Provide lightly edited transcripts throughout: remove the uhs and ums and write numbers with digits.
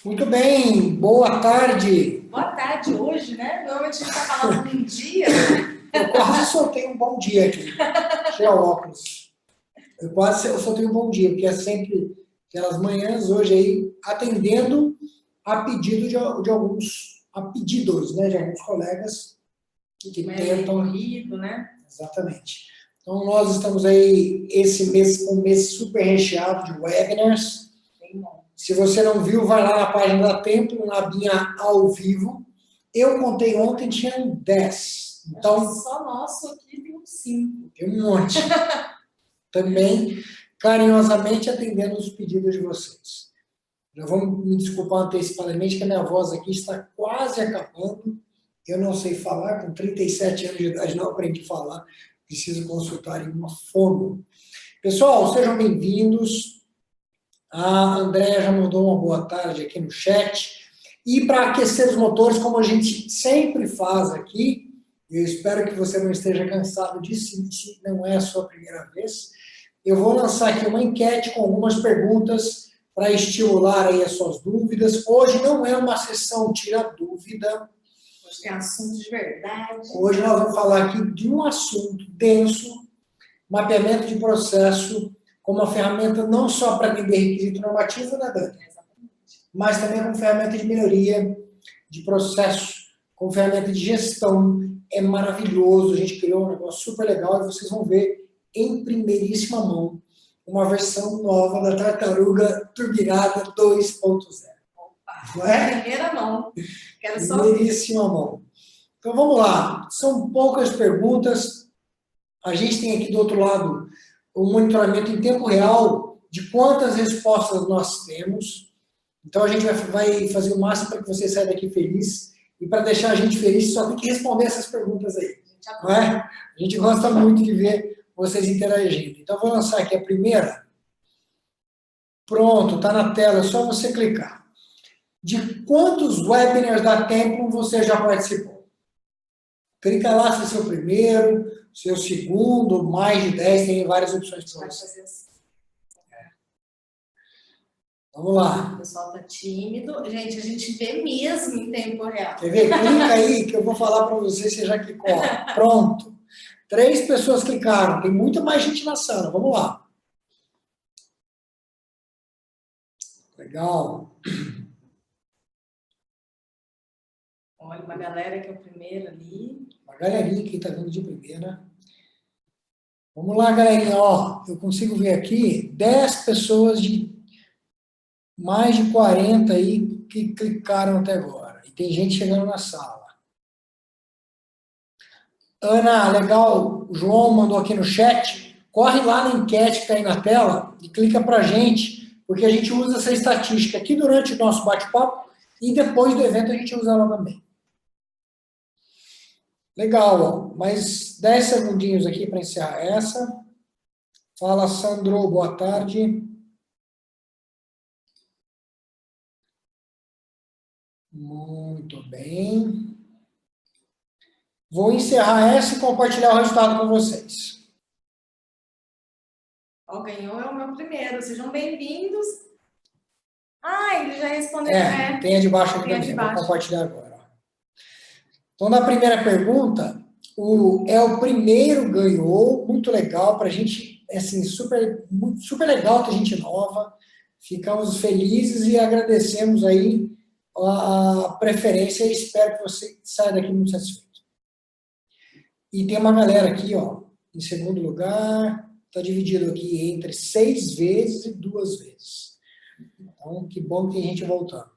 Muito bem, boa tarde. Boa tarde hoje, né? Normalmente a gente está falando um dia. Eu quase soltei um bom dia aqui. Cheio óculos. Eu soltei um bom dia, porque é sempre aquelas manhãs hoje aí atendendo a pedido de alguns, a pedidos, né, de alguns colegas que Mas tentam. corrido, né? Exatamente. Então nós estamos aí esse mês com um mês super recheado de webinars. Bem bom. Se você não viu, vai lá na página da Templo, na abinha ao vivo. Eu contei ontem, tinha 10. Então, só nosso aqui tem uns 5. tem um monte. Também, carinhosamente, atendendo os pedidos de vocês. Já vamos me desculpar antecipadamente, que a minha voz aqui está quase acabando. Eu não sei falar, com 37 anos de idade não aprendi a falar. Preciso consultar em uma fono. Pessoal, sejam bem-vindos. A Andréa já mandou uma boa tarde aqui no chat. E para aquecer os motores, como a gente sempre faz aqui, eu espero que você não esteja cansado disso, se não é a sua primeira vez, eu vou lançar aqui uma enquete com algumas perguntas para estimular aí as suas dúvidas. Hoje não é uma sessão tira dúvida. Hoje tem assunto de verdade. Hoje nós vamos falar aqui de um assunto denso, mapeamento de processo, como uma ferramenta não só para atender requisito normativo, né, Dani? Mas também como ferramenta de melhoria de processo, como ferramenta de gestão. É maravilhoso, a gente criou um negócio super legal e vocês vão ver em primeiríssima mão uma versão nova da Tartaruga Turbinada 2.0. Não é? Primeira mão. Quero só primeiríssima mão. Então vamos lá, são poucas perguntas. A gente tem aqui do outro lado o monitoramento em tempo real de quantas respostas nós temos. Então a gente vai fazer o máximo para que você saia daqui feliz. E para deixar a gente feliz, só tem que responder essas perguntas aí. Não é? A gente gosta muito de ver vocês interagindo. Então vou lançar aqui a primeira. Pronto, está na tela, é só você clicar. De quantos webinars da Templum você já participou? Clica lá se é seu primeiro, seu segundo, mais de 10, tem várias opções para você. Vamos lá. O pessoal tá tímido. Gente, a gente vê mesmo em tempo real. Quer ver? Clica aí que eu vou falar para você, você já clicou. Pronto. 3 pessoas clicaram. Tem muita mais gente na sala. Vamos lá. Legal. Olha, uma galera que é o primeiro ali. Uma galerinha que está vindo de primeira. Vamos lá, galerinha. Ó, eu consigo ver aqui 10 pessoas de mais de 40 aí que clicaram até agora. E tem gente chegando na sala. Ana, legal. O João mandou aqui no chat. Corre lá na enquete que está aí na tela e clica para a gente, porque a gente usa essa estatística aqui durante o nosso bate-papo e depois do evento a gente usa ela também. Legal, ó. Mais 10 segundinhos aqui para encerrar essa. Fala, Sandro, boa tarde. Muito bem. Vou encerrar essa e compartilhar o resultado com vocês. Ó, ganhou é o meu primeiro. Sejam bem-vindos. Ah, ele já respondeu. Tem a de baixo aqui também. Vou compartilhar agora. Então, na primeira pergunta, o primeiro ganhou, muito legal, para a gente, assim, super legal ter gente nova, ficamos felizes e agradecemos aí a preferência e espero que você saia daqui muito satisfeito. E tem uma galera aqui, ó, em segundo lugar, está dividido aqui entre 6 vezes e 2 vezes. Então, que bom que tem gente voltando.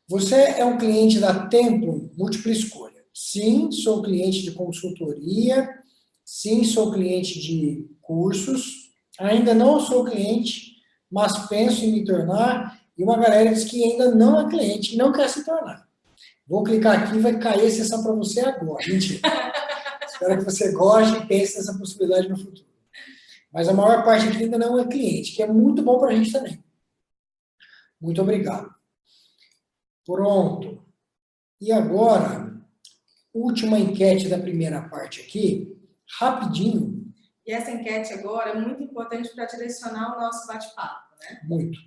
Você é um cliente da Templum Múltipla Escolha? Sim, sou cliente de consultoria. Sim, sou cliente de cursos. Ainda não sou cliente, mas penso em me tornar. E uma galera diz que ainda não é cliente e não quer se tornar. Vou clicar aqui e vai cair a sessão para você agora. Mentira. Espero que você goste e pense nessa possibilidade no futuro. Mas a maior parte aqui ainda não é cliente, que é muito bom para a gente também. Muito obrigado. Pronto. E agora, última enquete da primeira parte aqui, rapidinho. E essa enquete agora é muito importante para direcionar o nosso bate-papo, né? Muito.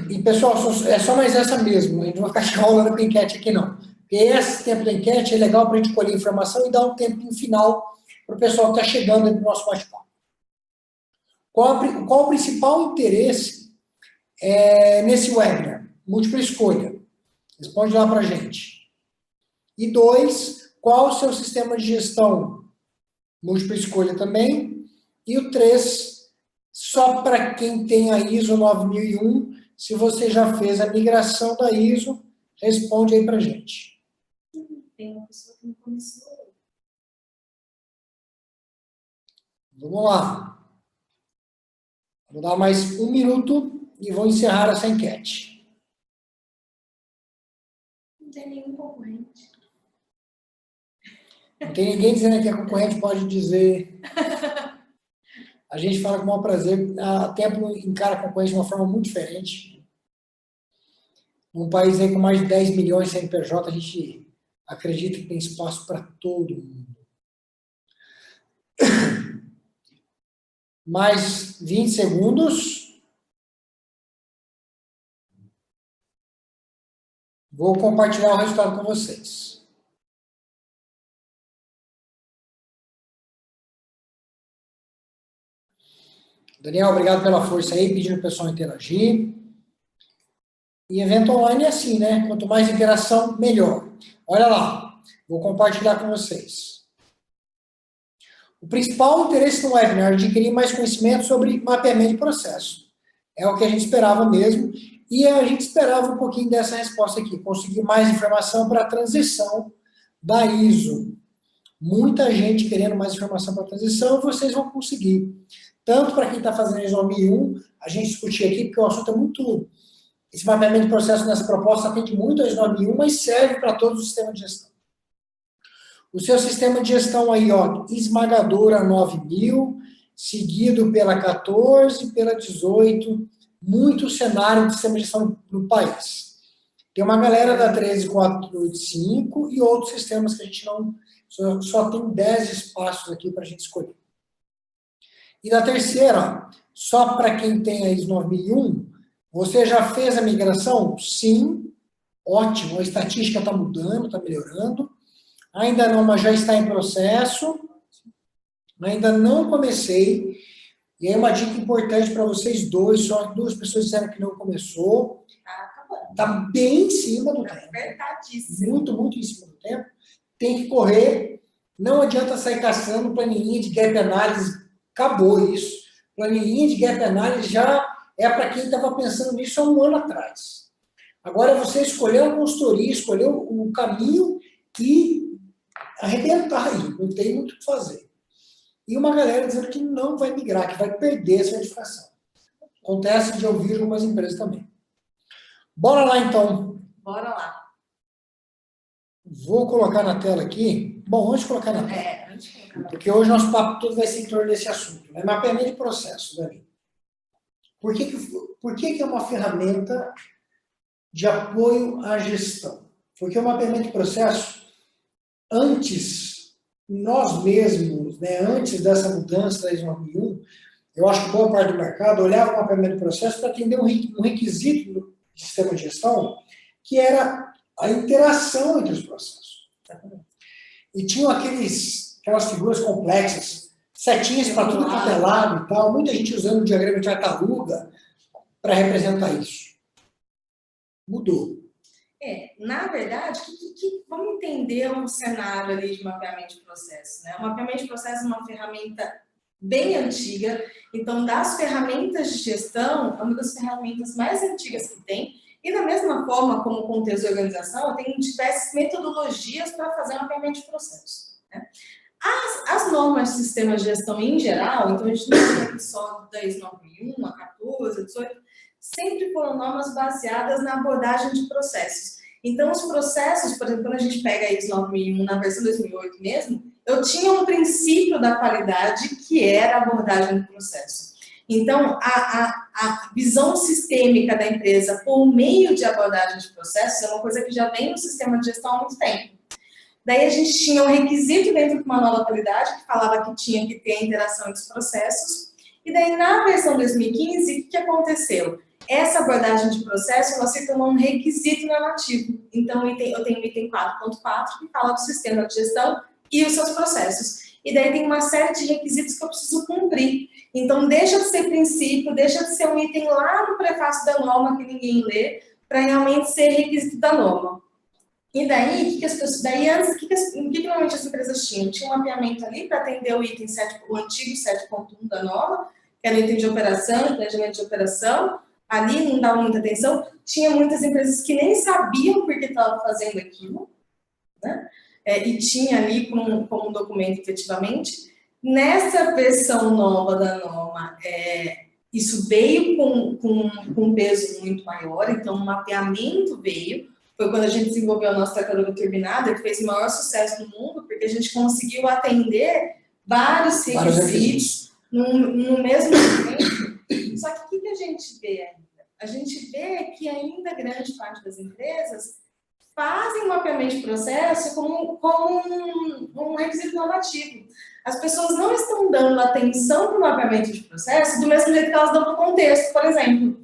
E, pessoal, é só mais essa mesmo. A gente não vai ficar rolando com enquete aqui, não. Porque esse tempo da enquete é legal para a gente colher informação e dar um tempo final para o pessoal que está chegando no nosso bate-papo. Qual o principal interesse nesse webinar? Múltipla escolha. Responde lá para a gente. E 2, qual o seu sistema de gestão? Múltipla escolha também. E o 3, só para quem tem a ISO 9001, se você já fez a migração da ISO, responde aí para a gente. Tem uma pessoa que não começou. Vamos lá. Vou dar mais 1 minuto e vou encerrar essa enquete. Não tem nenhum concorrente. Não tem ninguém dizendo que a concorrente pode dizer. A gente fala com o maior prazer. A Tempo encara a concorrente de uma forma muito diferente. Num país aí com mais de 10 milhões de CNPJ, a gente acredita que tem espaço para todo mundo. Mais 20 segundos. Vou compartilhar o resultado com vocês. Daniel, obrigado pela força aí, pedindo o pessoal interagir. E evento online é assim, né? Quanto mais interação, melhor. Olha lá, vou compartilhar com vocês. O principal interesse no webinar é adquirir mais conhecimento sobre mapeamento de processo. É o que a gente esperava mesmo. E a gente esperava um pouquinho dessa resposta aqui. Conseguir mais informação para a transição da ISO. Muita gente querendo mais informação para a transição, vocês vão conseguir. Tanto para quem está fazendo ISO 9001, a gente discutir aqui, porque o assunto é muito... Esse mapeamento de processo nessa proposta atende muito a ISO 9001, mas serve para todos os sistemas de gestão. O seu sistema de gestão aí, ó, esmagadora 9000, seguido pela 14, pela 18, muito cenário de sistema de gestão no país. Tem uma galera da 13485 e outros sistemas que a gente não... Só tem 10 espaços aqui para a gente escolher. E da terceira, só para quem tem a ISO 9001, você já fez a migração? Sim, ótimo, a estatística está mudando, está melhorando. Ainda não, mas já está em processo. Ainda não comecei. E aí uma dica importante para vocês dois, só 2 pessoas disseram que não começou. Está bem em cima do tempo. Apertadíssimo. Muito, muito em cima do tempo. Tem que correr. Não adianta sair caçando planilhinha de gap analysis. Acabou isso. Planilhinha de gap analysis já é para quem estava pensando nisso há 1 ano atrás. Agora é você escolher a consultoria, escolher o caminho e arrebentar aí. Não tem muito o que fazer. E uma galera dizendo que não vai migrar, que vai perder a certificação. Acontece de ouvir algumas empresas também. Bora lá, então. Bora lá. Vou colocar na tela aqui. Bom, antes de colocar na tela. Antes de colocar. Porque hoje nosso papo todo vai ser em torno desse assunto. Né? Mapeamento de processo, Dani. Por que é uma ferramenta de apoio à gestão? Porque o mapeamento de processo, antes, nós mesmos, né, antes dessa mudança da ISO 9001, eu acho que boa parte do mercado olhava o mapeamento de processo para atender um requisito do sistema de gestão, que era a interação entre os processos. E tinham aquelas figuras complexas, setinhas para tudo quanto é lado e tal, muita gente usando o diagrama de tartaruga para representar isso. Mudou. Na verdade, vamos entender um cenário ali de mapeamento de processo, né? O mapeamento de processo é uma ferramenta bem antiga, então das ferramentas de gestão, é uma das ferramentas mais antigas que tem, e da mesma forma como contexto de organização, tem diversas metodologias para fazer mapeamento de processo, né? As normas de sistema de gestão em geral, então a gente não tem aqui só da ISO 9001, a 14, a 18, sempre foram normas baseadas na abordagem de processos. Então, os processos, por exemplo, quando a gente pega a ISO 9001 na versão 2008 mesmo, eu tinha um princípio da qualidade que era a abordagem do processo. Então, a visão sistêmica da empresa por meio de abordagem de processos é uma coisa que já vem no sistema de gestão há muito tempo. Daí a gente tinha um requisito dentro do manual da qualidade que falava que tinha que ter a interação entre os processos. E daí na versão 2015, o que aconteceu? essa abordagem de processo, ela se tornou um requisito normativo. Então, eu tenho o item 4.4, que fala do sistema de gestão e os seus processos. E daí tem uma série de requisitos que eu preciso cumprir. Então, deixa de ser princípio, deixa de ser um item lá no prefácio da norma que ninguém lê, para realmente ser requisito da norma. E daí, antes, o que normalmente as empresas tinham? Tinha um mapeamento ali para atender o item 7, o antigo 7.1 da norma, que era o item de operação, planejamento de operação. Ali não dava muita atenção. Tinha muitas empresas que nem sabiam por que estavam fazendo aquilo, né? E tinha ali como um documento efetivamente. Nessa versão nova da norma, isso veio com um peso muito maior, então o mapeamento veio. Foi quando a gente desenvolveu a nossa tratadora turbinada, que fez o maior sucesso no mundo, porque a gente conseguiu atender vários requisitos no mesmo momento. Só que o que a gente vê ainda? A gente vê que ainda grande parte das empresas fazem o mapeamento de processo como um requisito normativo. As pessoas não estão dando atenção para o mapeamento de processo do mesmo jeito que elas dão para o contexto, por exemplo,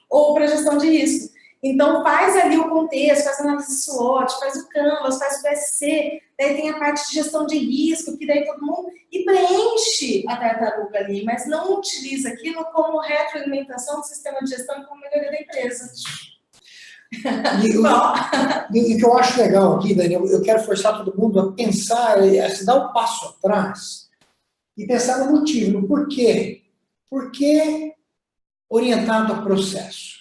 ou para a gestão de risco. Então, faz ali o contexto, faz análise SWOT, faz o Canvas, faz o PSC, daí tem a parte de gestão de risco, que daí todo mundo... E preenche a tartaruga ali, mas não utiliza aquilo como retroalimentação do sistema de gestão e como melhoria da empresa. E o que eu acho legal aqui, Daniel, eu quero forçar todo mundo a pensar, a se dar um passo atrás e pensar no motivo, no porquê. Por que orientado a processo?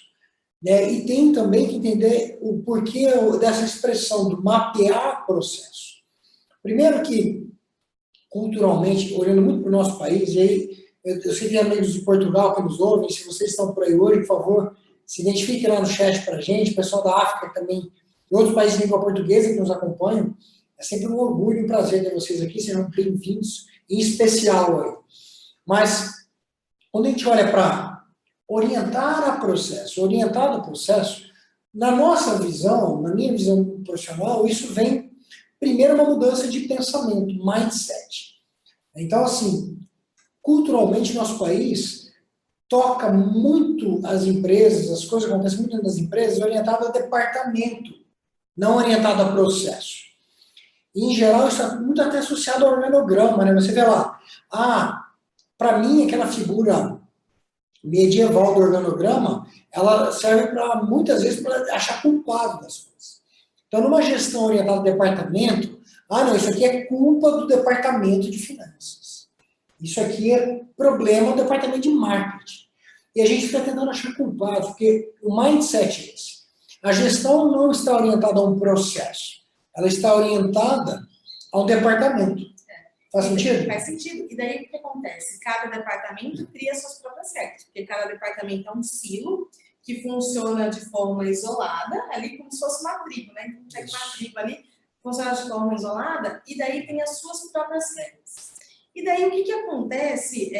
Né? E tem também que entender o porquê dessa expressão do mapear processo. Primeiro que, culturalmente, olhando muito para o nosso país, e aí eu sei que tem amigos de Portugal que nos ouvem, se vocês estão por aí hoje, por favor, se identifique lá no chat para a gente, o pessoal da África também, e outros países de língua portuguesa que nos acompanham, é sempre um orgulho e um prazer ter vocês aqui, sejam bem-vindos, em especial aí. Mas, quando a gente olha para orientar a processo, orientado a processo, na nossa visão, na minha visão profissional, isso vem, primeiro, uma mudança de pensamento, mindset. Então, assim, culturalmente, nosso país toca muito as empresas, as coisas acontecem muito nas empresas, orientado a departamento, não orientado a processo. E, em geral, isso é muito até associado ao organograma, né? Você vê lá, para mim, aquela figura medieval do organograma, ela serve para, muitas vezes, para achar culpado das coisas. Então, numa gestão orientada ao departamento, não, isso aqui é culpa do departamento de finanças. Isso aqui é problema do departamento de marketing. E a gente fica tentando achar culpados, porque o mindset é esse. A gestão não está orientada a um processo, ela está orientada a um departamento. Faz sentido? Faz sentido. E daí o que acontece? Cada departamento cria suas próprias regras, porque cada departamento é um silo que funciona de forma isolada, ali como se fosse uma tribo, né? Então, tem uma tribo ali, funciona de forma isolada, e daí tem as suas próprias regras. E daí o que acontece?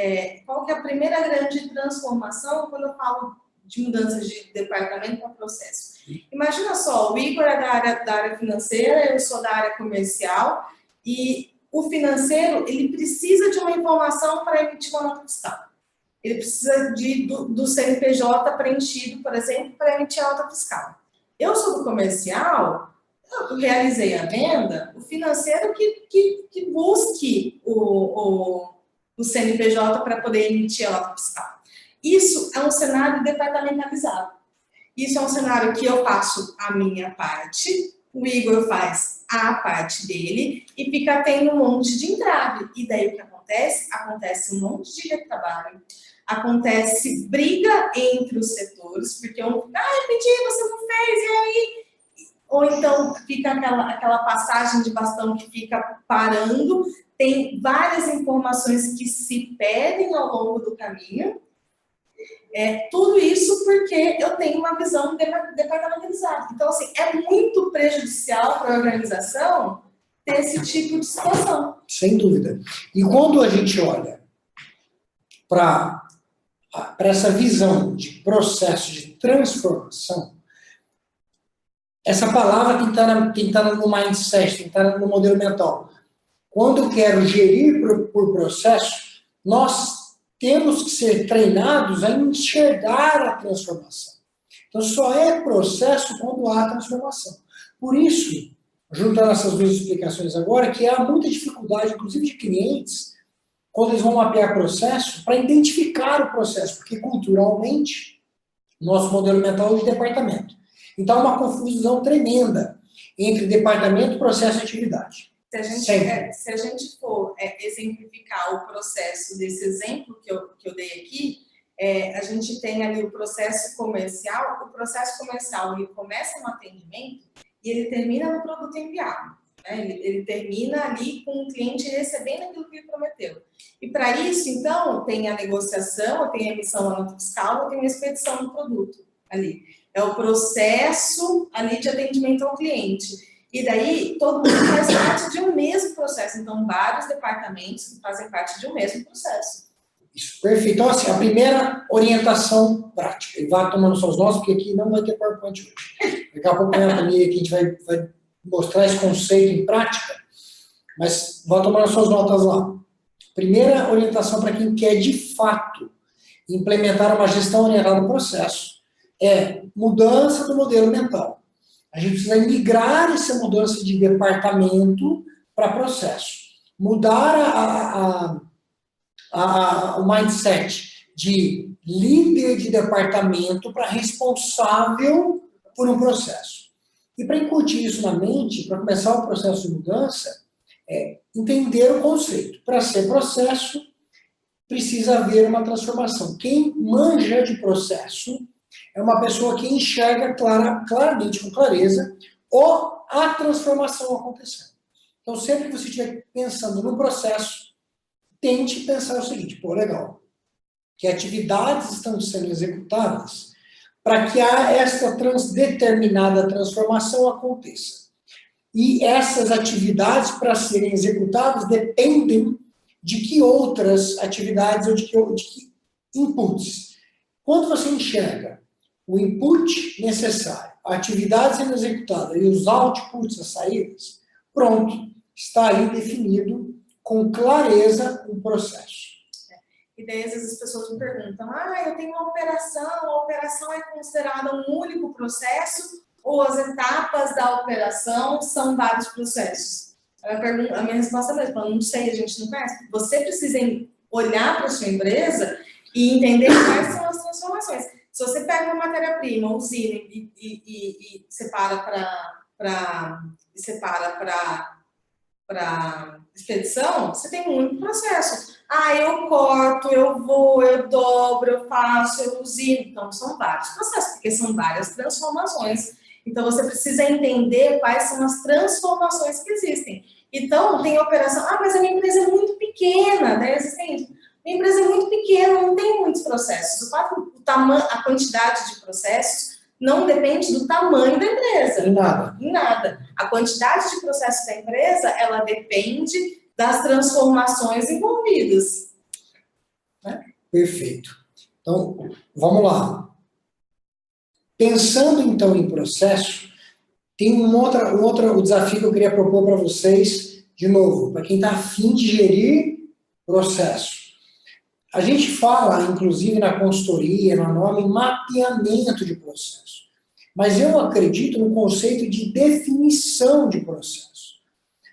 Qual que é a primeira grande transformação quando eu falo de mudanças de departamento para processo? Imagina só, o Igor é da área financeira, eu sou da área comercial, e o financeiro, ele precisa de uma informação para emitir uma nota fiscal. Ele precisa do CNPJ preenchido, por exemplo, para emitir a nota fiscal. Eu sou do comercial, eu realizei a venda, o financeiro que busque o CNPJ para poder emitir a nota fiscal. Isso é um cenário departamentalizado. Isso é um cenário que eu faço a minha parte, o Igor faz a parte dele e fica tendo um monte de entrave. E daí o que acontece? Acontece um monte de retrabalho, acontece briga entre os setores, porque eu pedi, você não fez, e aí? Ou então fica aquela passagem de bastão que fica parando, tem várias informações que se perdem ao longo do caminho. Tudo isso porque eu tenho uma visão departamentalizada. Então, assim, é muito prejudicial para a organização ter esse tipo de situação. Sem dúvida. E quando a gente olha para essa visão de processo de transformação, essa palavra tem que estar no mindset, tem que estar no modelo mental. Quando eu quero gerir por processo, nós temos que ser treinados a enxergar a transformação. Então, só é processo quando há transformação. Por isso, juntando essas duas explicações agora, que há muita dificuldade, inclusive de clientes, quando eles vão mapear processo, para identificar o processo, porque culturalmente, nosso modelo mental é de departamento. Então, há uma confusão tremenda entre departamento, processo e atividade. Se a gente for exemplificar o processo desse exemplo que eu dei aqui, a gente tem ali o processo comercial. O processo comercial ele começa no atendimento e ele termina no produto enviado. Né? Ele termina ali com o cliente recebendo aquilo que ele prometeu. E para isso, então, tem a negociação, tem a emissão da nota fiscal, tem a expedição do produto ali. É o processo ali de atendimento ao cliente. E daí, todo mundo faz parte de um mesmo processo. Então, vários departamentos fazem parte de um mesmo processo. Isso, perfeito. Então, assim, a primeira orientação prática. E vá tomando suas notas, porque aqui não vai ter PowerPoint hoje. Daqui a pouco vem a planilha que a gente vai mostrar esse conceito em prática, mas vá tomando suas notas lá. Primeira orientação para quem quer, de fato, implementar uma gestão orientada ao processo é mudança do modelo mental. A gente precisa migrar essa mudança de departamento para processo. Mudar o mindset de líder de departamento para responsável por um processo. E para incutir isso na mente, para começar o processo de mudança, entender o conceito. Para ser processo, precisa haver uma transformação. Quem manja de processo é uma pessoa que enxerga claramente, com clareza, a transformação acontecendo. Então, sempre que você estiver pensando no processo, tente pensar o seguinte: pô, legal, que atividades estão sendo executadas para que essa determinada transformação aconteça. E essas atividades, para serem executadas, dependem de que outras atividades ou de que inputs. Quando você enxerga o input necessário, a atividade sendo executada e os outputs, as saídas, pronto, está ali definido com clareza o processo. E daí, às vezes, as pessoas me perguntam: eu tenho uma operação, a operação é considerada um único processo ou as etapas da operação são vários processos? A minha resposta é mesmo: eu não sei, a gente não conhece. Você precisa olhar para a sua empresa e entender quais são as transformações. Se você pega uma matéria-prima, usina e separa para expedição, você tem um único processo. Eu corto, eu vou, eu dobro, eu faço, eu usino. Então, são vários processos, porque são várias transformações. Então, você precisa entender quais são as transformações que existem. Então, tem operação, mas a minha empresa é muito pequena, né? Minha empresa é muito pequena, não tem muitos processos. A quantidade de processos não depende do tamanho da empresa. Em nada. A quantidade de processos da empresa, ela depende das transformações envolvidas. Perfeito. Então, vamos lá. Pensando, então, em processo, tem um outro desafio que eu queria propor para vocês, de novo, para quem está afim de gerir processo. A gente fala, inclusive, na consultoria, no nome, mapeamento de processo. Mas eu acredito no conceito de definição de processo.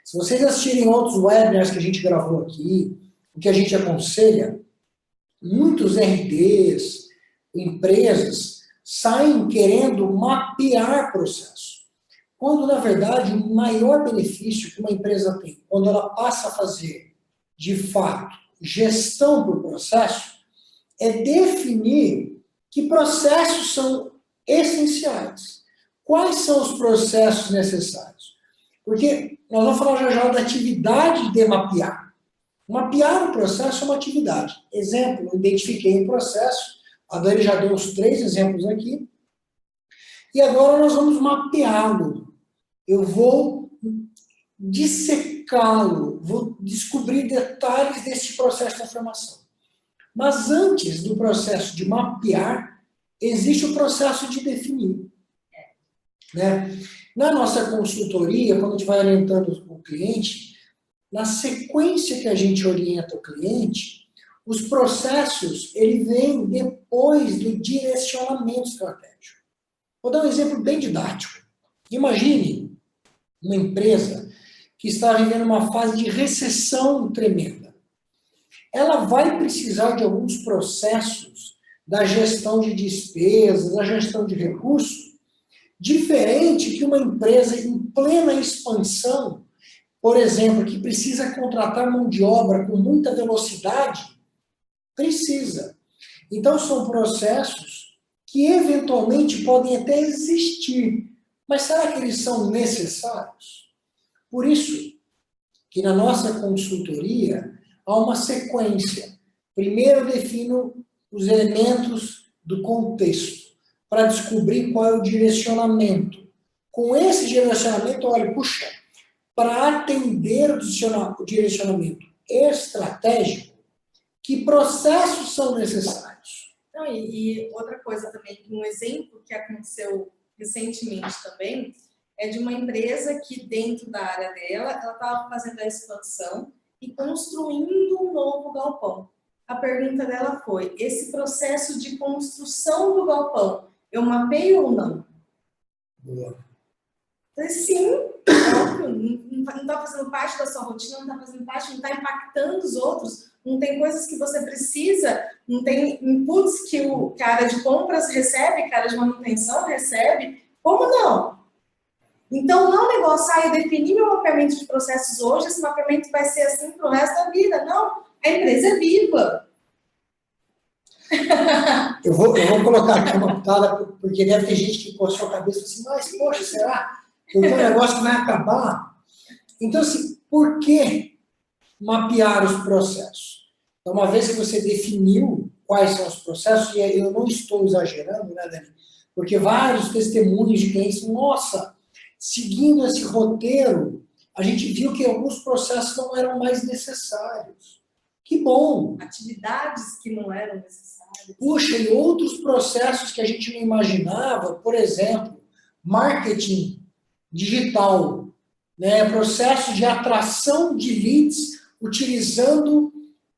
Se vocês assistirem outros webinars que a gente gravou aqui, o que a gente aconselha, muitos RDs, empresas, saem querendo mapear processo. Quando, na verdade, o maior benefício que uma empresa tem, quando ela passa a fazer, de fato, gestão por processo, é definir que processos são essenciais. Quais são os processos necessários? Porque nós vamos falar já da atividade de mapear. Mapear o processo é uma atividade. Exemplo, identifiquei um processo, a Dani já deu os 3 exemplos aqui, e agora nós vamos mapeá-lo. Eu vou dissecá-lo, vou descobrir detalhes desse processo de transformação. Mas antes do processo de mapear, existe o processo de definir. Né? Na nossa consultoria, quando a gente vai orientando o cliente, na sequência que a gente orienta o cliente, Os processos, ele vem depois do direcionamento estratégico. Vou dar um exemplo bem didático. Imagine uma empresa que está vivendo uma fase de recessão tremenda. Ela vai precisar de alguns processos da gestão de despesas, da gestão de recursos, diferente que uma empresa em plena expansão, por exemplo, que precisa contratar mão de obra com muita velocidade, precisa. Então, são processos que eventualmente podem até existir, mas será que eles são necessários? Por isso que na nossa consultoria há uma sequência. Primeiro eu defino os elementos do contexto, para descobrir qual é o direcionamento. Com esse direcionamento, olha, puxa, para atender o direcionamento estratégico, que processos são necessários? Não, e outra coisa também, um exemplo que aconteceu recentemente também, é de uma empresa que dentro da área dela, ela estava fazendo a expansão e construindo um novo galpão. A pergunta dela foi, esse processo de construção do galpão, eu mapeio ou não? Boa. Sim, não está fazendo parte da sua rotina, não está fazendo parte, não está impactando os outros, não tem coisas que você precisa, não tem inputs que a área de compras recebe, que a área de manutenção recebe, como não? Então, não é um negócio, eu defini meu mapeamento de processos hoje, esse mapeamento vai ser assim para o resto da vida. Não, a empresa é viva. Eu vou colocar aqui uma pitada, porque deve ter gente que coçou a cabeça assim, mas, poxa, será? Porque é um negócio que vai acabar. Então, assim, por que mapear os processos? Então, uma vez que você definiu quais são os processos, e eu não estou exagerando, né, Dani? Porque vários testemunhos de clientes, nossa, seguindo esse roteiro, a gente viu que alguns processos não eram mais necessários. Que bom! Atividades que não eram necessárias. Puxa, e outros processos que a gente não imaginava, por exemplo, marketing digital, né? Processo de atração de leads utilizando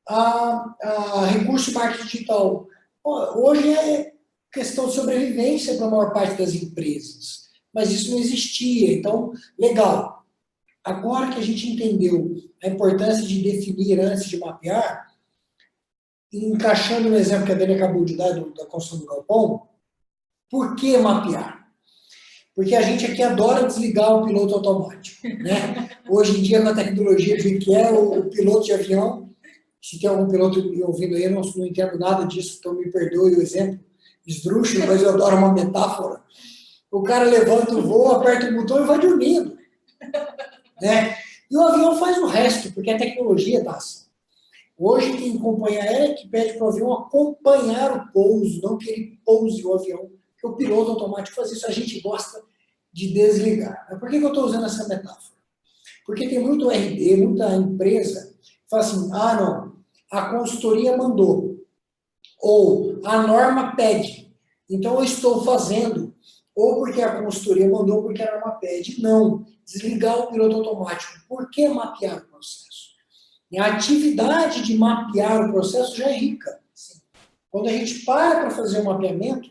a recurso marketing digital. Hoje é questão de sobrevivência para a maior parte das empresas, mas isso não existia. Então, legal. Agora que a gente entendeu a importância de definir antes de mapear, encaixando no exemplo que a Dani acabou de dar da construção do galpão, por que mapear? Porque a gente aqui adora desligar o piloto automático, né? Hoje em dia, com a tecnologia do jeito que é, o piloto de avião, se tem algum piloto me ouvindo aí, eu não entendo nada disso, então me perdoe o exemplo esdrúxulo, mas eu adoro uma metáfora. O cara levanta o voo, aperta o botão e vai dormindo, né? E o avião faz o resto, porque a tecnologia dá assim. Hoje tem companhia aérea que pede para o avião acompanhar o pouso, não que ele pouse o avião, porque o piloto automático faz isso, a gente gosta de desligar. Mas por que eu estou usando essa metáfora? Porque tem muito RD, muita empresa, que fala assim, não, a consultoria mandou, ou a norma pede, então eu estou fazendo, ou porque a consultoria mandou, porque a norma pede. Não, desligar o piloto automático. Por que mapear o processo? A atividade de mapear o processo já é rica. Quando a gente para fazer o mapeamento,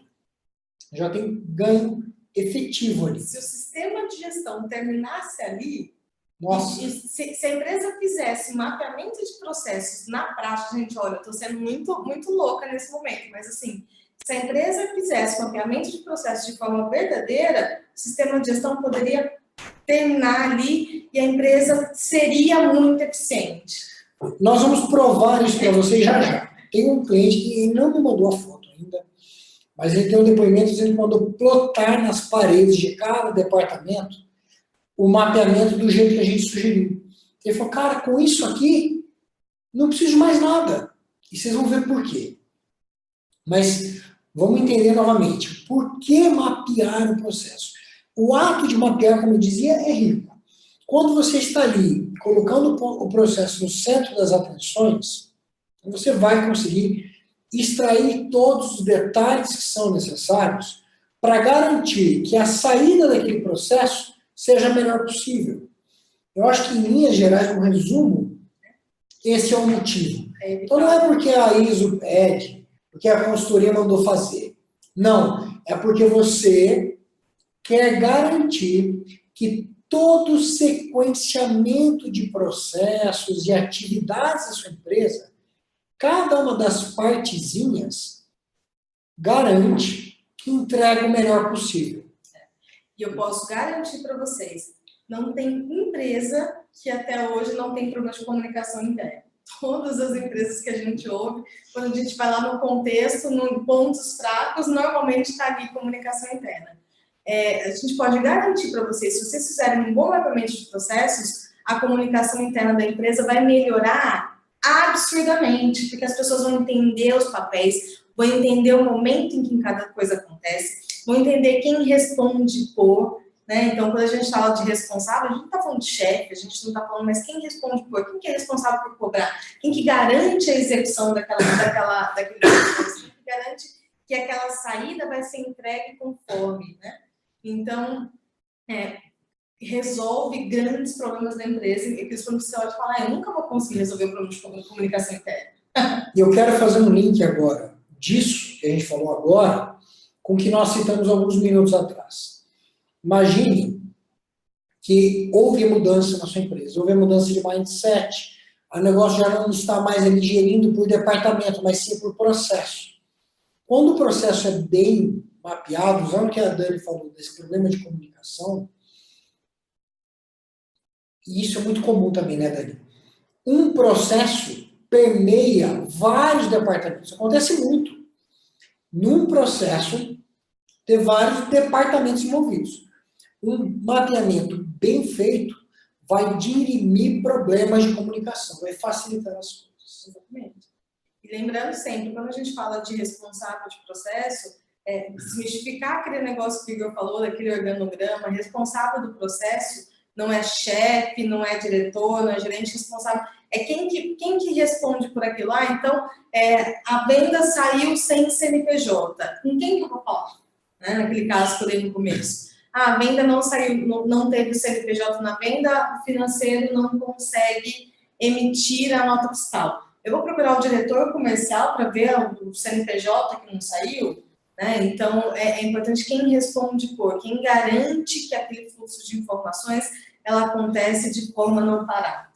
já tem ganho efetivo ali. Se o sistema de gestão terminasse ali, nossa. Se a empresa fizesse mapeamento de processos na prática, gente, olha, eu estou sendo muito, muito louca nesse momento, mas assim, se a empresa fizesse mapeamento de processos de forma verdadeira, o sistema de gestão poderia terminar ali e a empresa seria muito eficiente. Nós vamos provar isso para vocês já já. Tem um cliente que não me mandou a foto ainda, mas ele tem um depoimento dizendo que mandou plotar nas paredes de cada departamento o mapeamento do jeito que a gente sugeriu. Ele falou, cara, com isso aqui, não preciso de mais nada. E vocês vão ver por quê. Mas vamos entender novamente. Por que mapear o processo? O ato de mapear, como eu dizia, é rico. Quando você está ali, colocando o processo no centro das atenções, você vai conseguir extrair todos os detalhes que são necessários para garantir que a saída daquele processo seja a melhor possível. Eu acho que, em linhas gerais, um resumo, Esse é o motivo. Então não é porque a ISO pede, porque a consultoria mandou fazer. Não, é porque você quer garantir que todo o sequenciamento de processos e atividades da sua empresa, cada uma das partezinhas garante que entrega o melhor possível. E eu posso garantir para vocês, não tem empresa que até hoje não tem problema de comunicação interna. Todas as empresas que a gente ouve, quando a gente vai lá no contexto, no pontos fracos, normalmente está ali comunicação interna. A gente pode garantir para vocês, se vocês fizerem um bom mapeamento de processos, a comunicação interna da empresa vai melhorar absurdamente, porque as pessoas vão entender os papéis, vão entender o momento em que cada coisa acontece, vão entender quem responde por, né? Então, quando a gente fala de responsável, a gente não está falando de chefe, a gente não está falando, mas quem responde por, quem que é responsável por cobrar, quem que garante a execução daquele processo, quem que garante que aquela saída vai ser entregue conforme, né? Então, resolve grandes problemas da empresa, e principalmente você olha e fala, eu nunca vou conseguir resolver o problema de comunicação interna. E eu quero fazer um link agora disso que a gente falou agora com o que nós citamos alguns minutos atrás. Imagine que houve mudança na sua empresa, houve mudança de mindset, o negócio já não está mais ali gerindo por departamento, mas sim por processo. Quando o processo é bem mapeado, usando o que a Dani falou desse problema de comunicação, e isso é muito comum também, né, Dani? Um processo permeia vários departamentos. Isso acontece muito. Num processo, ter vários departamentos envolvidos. Um mapeamento bem feito vai dirimir problemas de comunicação, vai facilitar as coisas. Exatamente. E lembrando sempre, quando a gente fala de responsável de processo, desmistificar aquele negócio que o Igor falou, daquele organograma, responsável do processo não é chefe, não é diretor, não é gerente responsável, é quem que responde por aquilo lá. Então, a venda saiu sem CNPJ, com quem que eu vou falar? Né? Naquele caso que eu dei no começo. A venda não saiu, não teve CNPJ na venda, o financeiro não consegue emitir a nota fiscal. Eu vou procurar o diretor comercial para ver o CNPJ que não saiu, né? Então, é importante quem responde por, quem garante que aquele fluxo de informações ela acontece de forma a não parar.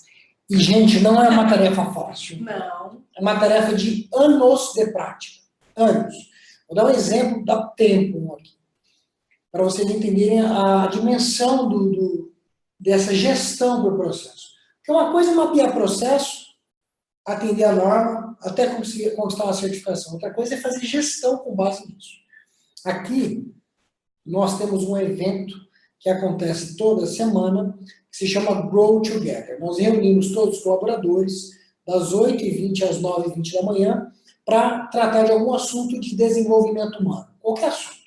E, gente, não é uma tarefa fácil. Não. É uma tarefa de anos de prática. Anos. Vou dar um exemplo da Tempo aqui, para vocês entenderem a dimensão dessa gestão do processo. Porque uma coisa é mapear processo, atender a norma, até conseguir conquistar uma certificação. Outra coisa é fazer gestão com base nisso. Aqui, nós temos um evento que acontece toda semana, que se chama Grow Together. Nós reunimos todos os colaboradores, das 8h20 às 9h20 da manhã, para tratar de algum assunto de desenvolvimento humano. Qualquer assunto.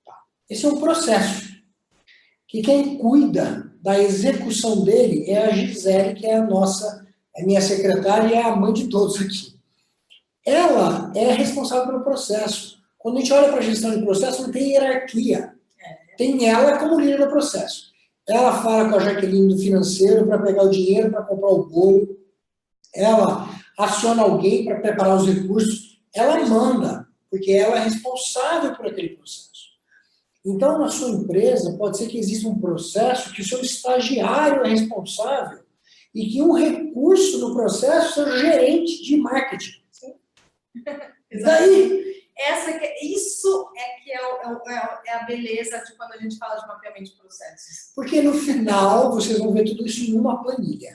Tá. Esse é um processo, que quem cuida da execução dele é a Gisele, que é minha secretária e é a mãe de todos aqui. Ela é responsável pelo processo. Quando a gente olha para a gestão de processo, não tem hierarquia. Tem ela como líder do processo. Ela fala com a Jaqueline do financeiro para pegar o dinheiro para comprar o bolo. Ela aciona alguém para preparar os recursos. Ela manda, porque ela é responsável por aquele processo. Então, na sua empresa, pode ser que exista um processo que o seu estagiário é responsável e que um recurso no processo seja o gerente de marketing. Sim. Daí... Isso é a beleza de quando a gente fala de mapeamento de processos. Porque no final, vocês vão ver tudo isso em uma planilha.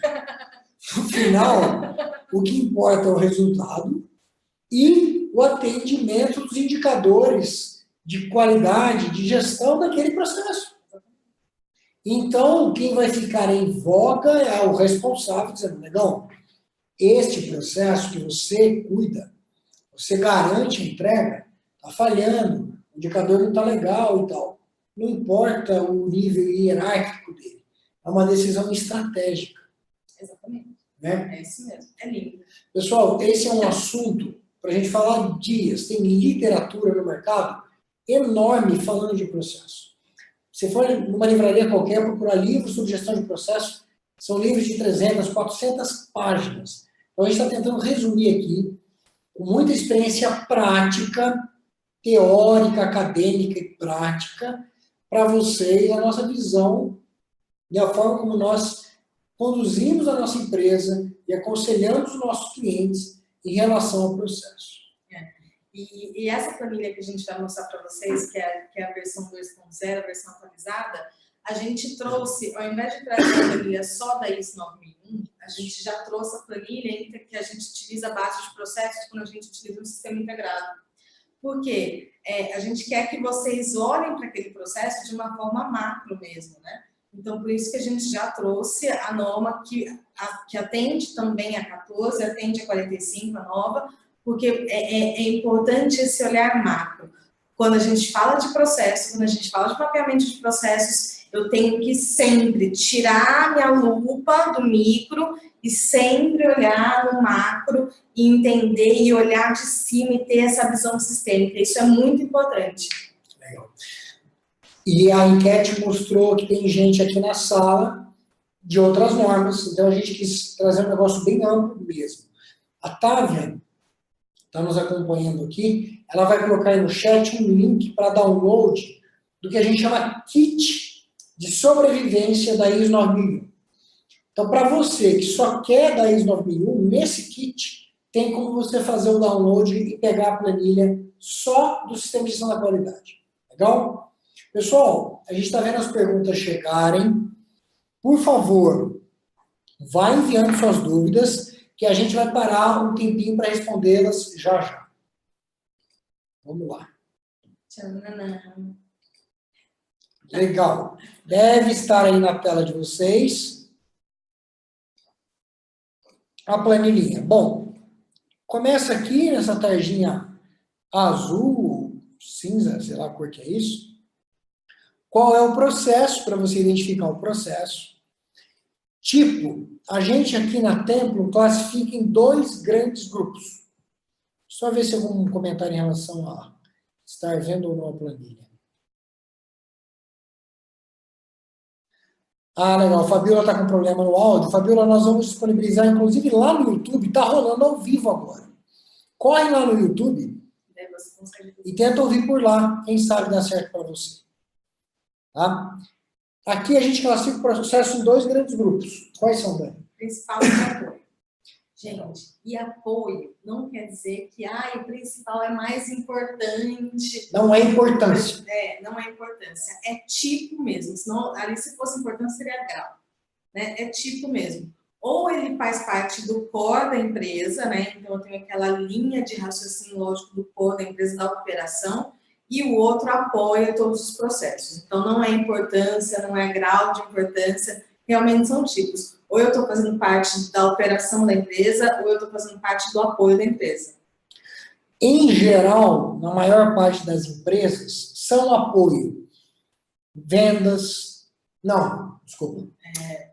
No final, o que importa é o resultado e o atendimento dos indicadores de qualidade, de gestão daquele processo. Então, quem vai ficar em voga é o responsável, dizendo, negão, este processo que você cuida, você garante a entrega, está falhando, o indicador não está legal e tal. Não importa o nível hierárquico dele. É uma decisão estratégica. Exatamente. Né? É isso mesmo. É lindo. Pessoal, esse é um assunto para a gente falar dias. Tem literatura no mercado enorme falando de processo. Se for numa livraria qualquer, procurar livros sobre gestão de processo, São livros de 300, 400 páginas. Então, a gente está tentando resumir aqui, com muita experiência prática, teórica, acadêmica e prática, para você e a nossa visão e a forma como nós conduzimos a nossa empresa e aconselhamos os nossos clientes em relação ao processo. E essa planilha que a gente vai mostrar para vocês, que é a versão 2.0, a versão atualizada, a gente trouxe, ao invés de trazer a planilha só da ISO 9001, a gente já trouxe a planilha que a gente utiliza a base de processos quando a gente utiliza um sistema integrado. Por quê? A gente quer que vocês olhem para aquele processo de uma forma macro mesmo, né? Então, por isso que a gente já trouxe a norma que atende também a 14, atende a 45, a nova, porque é importante esse olhar macro. Quando a gente fala de processo, quando a gente fala de mapeamento de processos, eu tenho que sempre tirar a minha lupa do micro e sempre olhar no macro e entender e olhar de cima e ter essa visão sistêmica. Isso é muito importante. Legal. E a enquete mostrou que tem gente aqui na sala de outras normas, então a gente quis trazer um negócio bem amplo mesmo. A Távia está nos acompanhando aqui, ela vai colocar aí no chat um link para download do que a gente chama kit de sobrevivência da ISO 9001. Então, para você que só quer da ISO 9001, nesse kit tem como você fazer o download e pegar a planilha só do sistema de gestão da qualidade. Legal? Pessoal, a gente está vendo as perguntas chegarem. Por favor, vá enviando suas dúvidas, que a gente vai parar um tempinho para respondê-las já já. Vamos lá. Legal. Deve estar aí na tela de vocês a planilhinha. Bom, começa aqui nessa tarjinha azul, cinza, sei lá a cor que é isso. Qual é o processo, para você identificar o processo. Tipo, a gente aqui na Templum classifica em 2 grandes grupos. Só ver se algum comentário em relação a estar vendo ou não a planilha. Ah, legal. Fabiola está com problema no áudio. Fabiola, nós vamos disponibilizar, inclusive lá no YouTube, está rolando ao vivo agora. Corre lá no YouTube e tenta ouvir por lá. Quem sabe dá certo para você. Tá? Aqui a gente classifica o processo em 2 grandes grupos. Quais são, Dani? Principal e apoio. Gente, e apoio não quer dizer que o principal é mais importante. Não é importância. Não é importância. É tipo mesmo. Senão, ali, se fosse importância, seria grau. Né? É tipo mesmo. Ou ele faz parte do core da empresa, né? Então eu tenho aquela linha de raciocínio lógico do core da empresa, da operação, e o outro apoia todos os processos. Então, não é importância, não é grau de importância, realmente são tipos. Ou eu estou fazendo parte da operação da empresa, ou eu estou fazendo parte do apoio da empresa. Em geral, na maior parte das empresas, são apoio. Vendas, não, desculpa.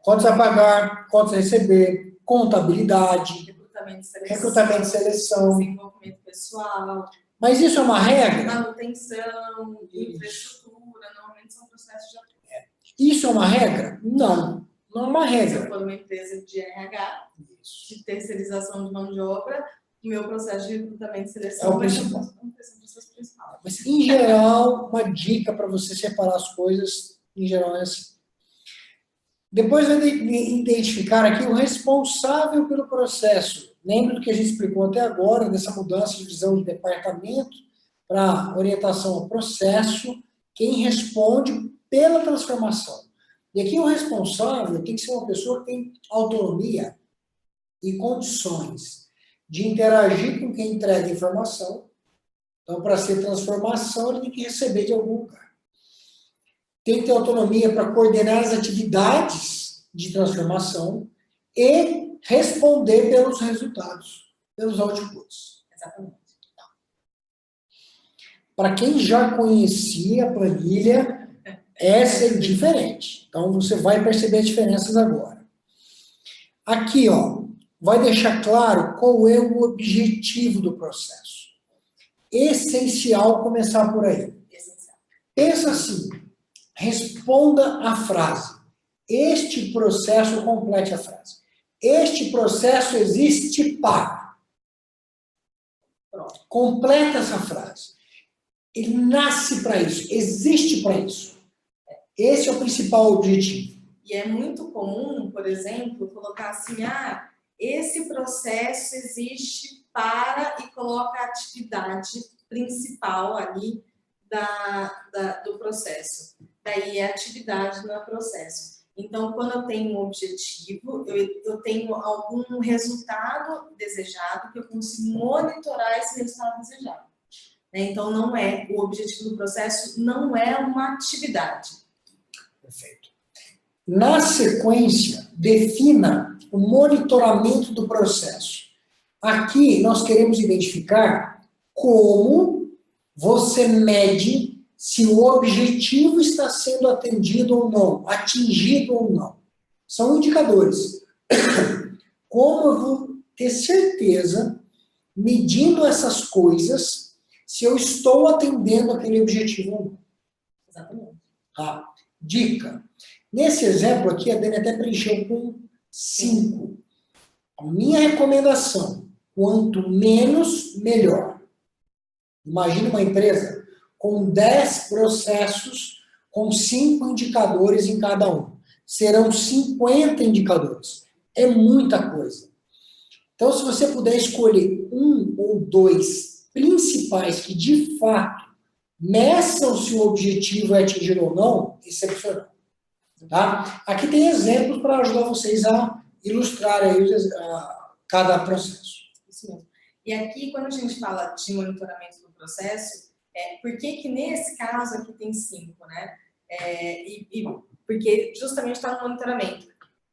Contas a pagar, contas a receber, contabilidade, recrutamento de seleção, desenvolvimento pessoal. Mas isso é uma regra? Manutenção, infraestrutura, normalmente são processos de apoio. Isso é uma regra? Não, não é uma regra. Se eu for uma empresa de RH, de terceirização de mão de obra, o meu processo de recrutamento e seleção vai ser um processo principal. Mas, em geral, uma dica para você separar as coisas, em geral, é assim. Depois vai identificar aqui o responsável pelo processo. Lembra do que a gente explicou até agora, dessa mudança de visão de departamento para orientação ao processo, quem responde pela transformação. E aqui o responsável tem que ser uma pessoa que tem autonomia e condições de interagir com quem entrega a informação. Então, para ser transformação, ele tem que receber de algum lugar. Tem que ter autonomia para coordenar as atividades de transformação e responder pelos resultados, pelos outputs. Exatamente. Para quem já conhecia a planilha, essa é diferente. Então, você vai perceber as diferenças agora. Aqui, ó, vai deixar claro qual é o objetivo do processo. Essencial começar por aí. Essencial. Pensa assim, responda a frase. Este processo, complete a frase. Este processo existe para. Pronto. Completa essa frase. Ele nasce para isso, existe para isso. Esse é o principal objetivo. E é muito comum, por exemplo, colocar assim, esse processo existe para, e coloca a atividade principal ali do processo. Daí é atividade no processo. Então, quando eu tenho um objetivo, eu tenho algum resultado desejado, que eu consigo monitorar esse resultado desejado. Então, não é, o objetivo do processo não é uma atividade. Perfeito. Na sequência, defina o monitoramento do processo. Aqui, nós queremos identificar como você mede se o objetivo está sendo atendido ou não, atingido ou não. São indicadores. Como eu vou ter certeza, medindo essas coisas, se eu estou atendendo aquele objetivo ou não. Exatamente. Dica. Nesse exemplo aqui, a Dani até preencheu com 5. A minha recomendação, quanto menos, melhor. Imagine uma empresa com 10 processos, com 5 indicadores em cada um. Serão 50 indicadores. É muita coisa. Então, se você puder escolher 1 ou 2 principais que, de fato, meçam se o objetivo é atingido ou não, excepcional. Tá? Aqui tem exemplos para ajudar vocês a ilustrar aí cada processo. Isso mesmo. E aqui, quando a gente fala de monitoramento do processo, por que nesse caso aqui tem 5, né? Porque justamente está no monitoramento.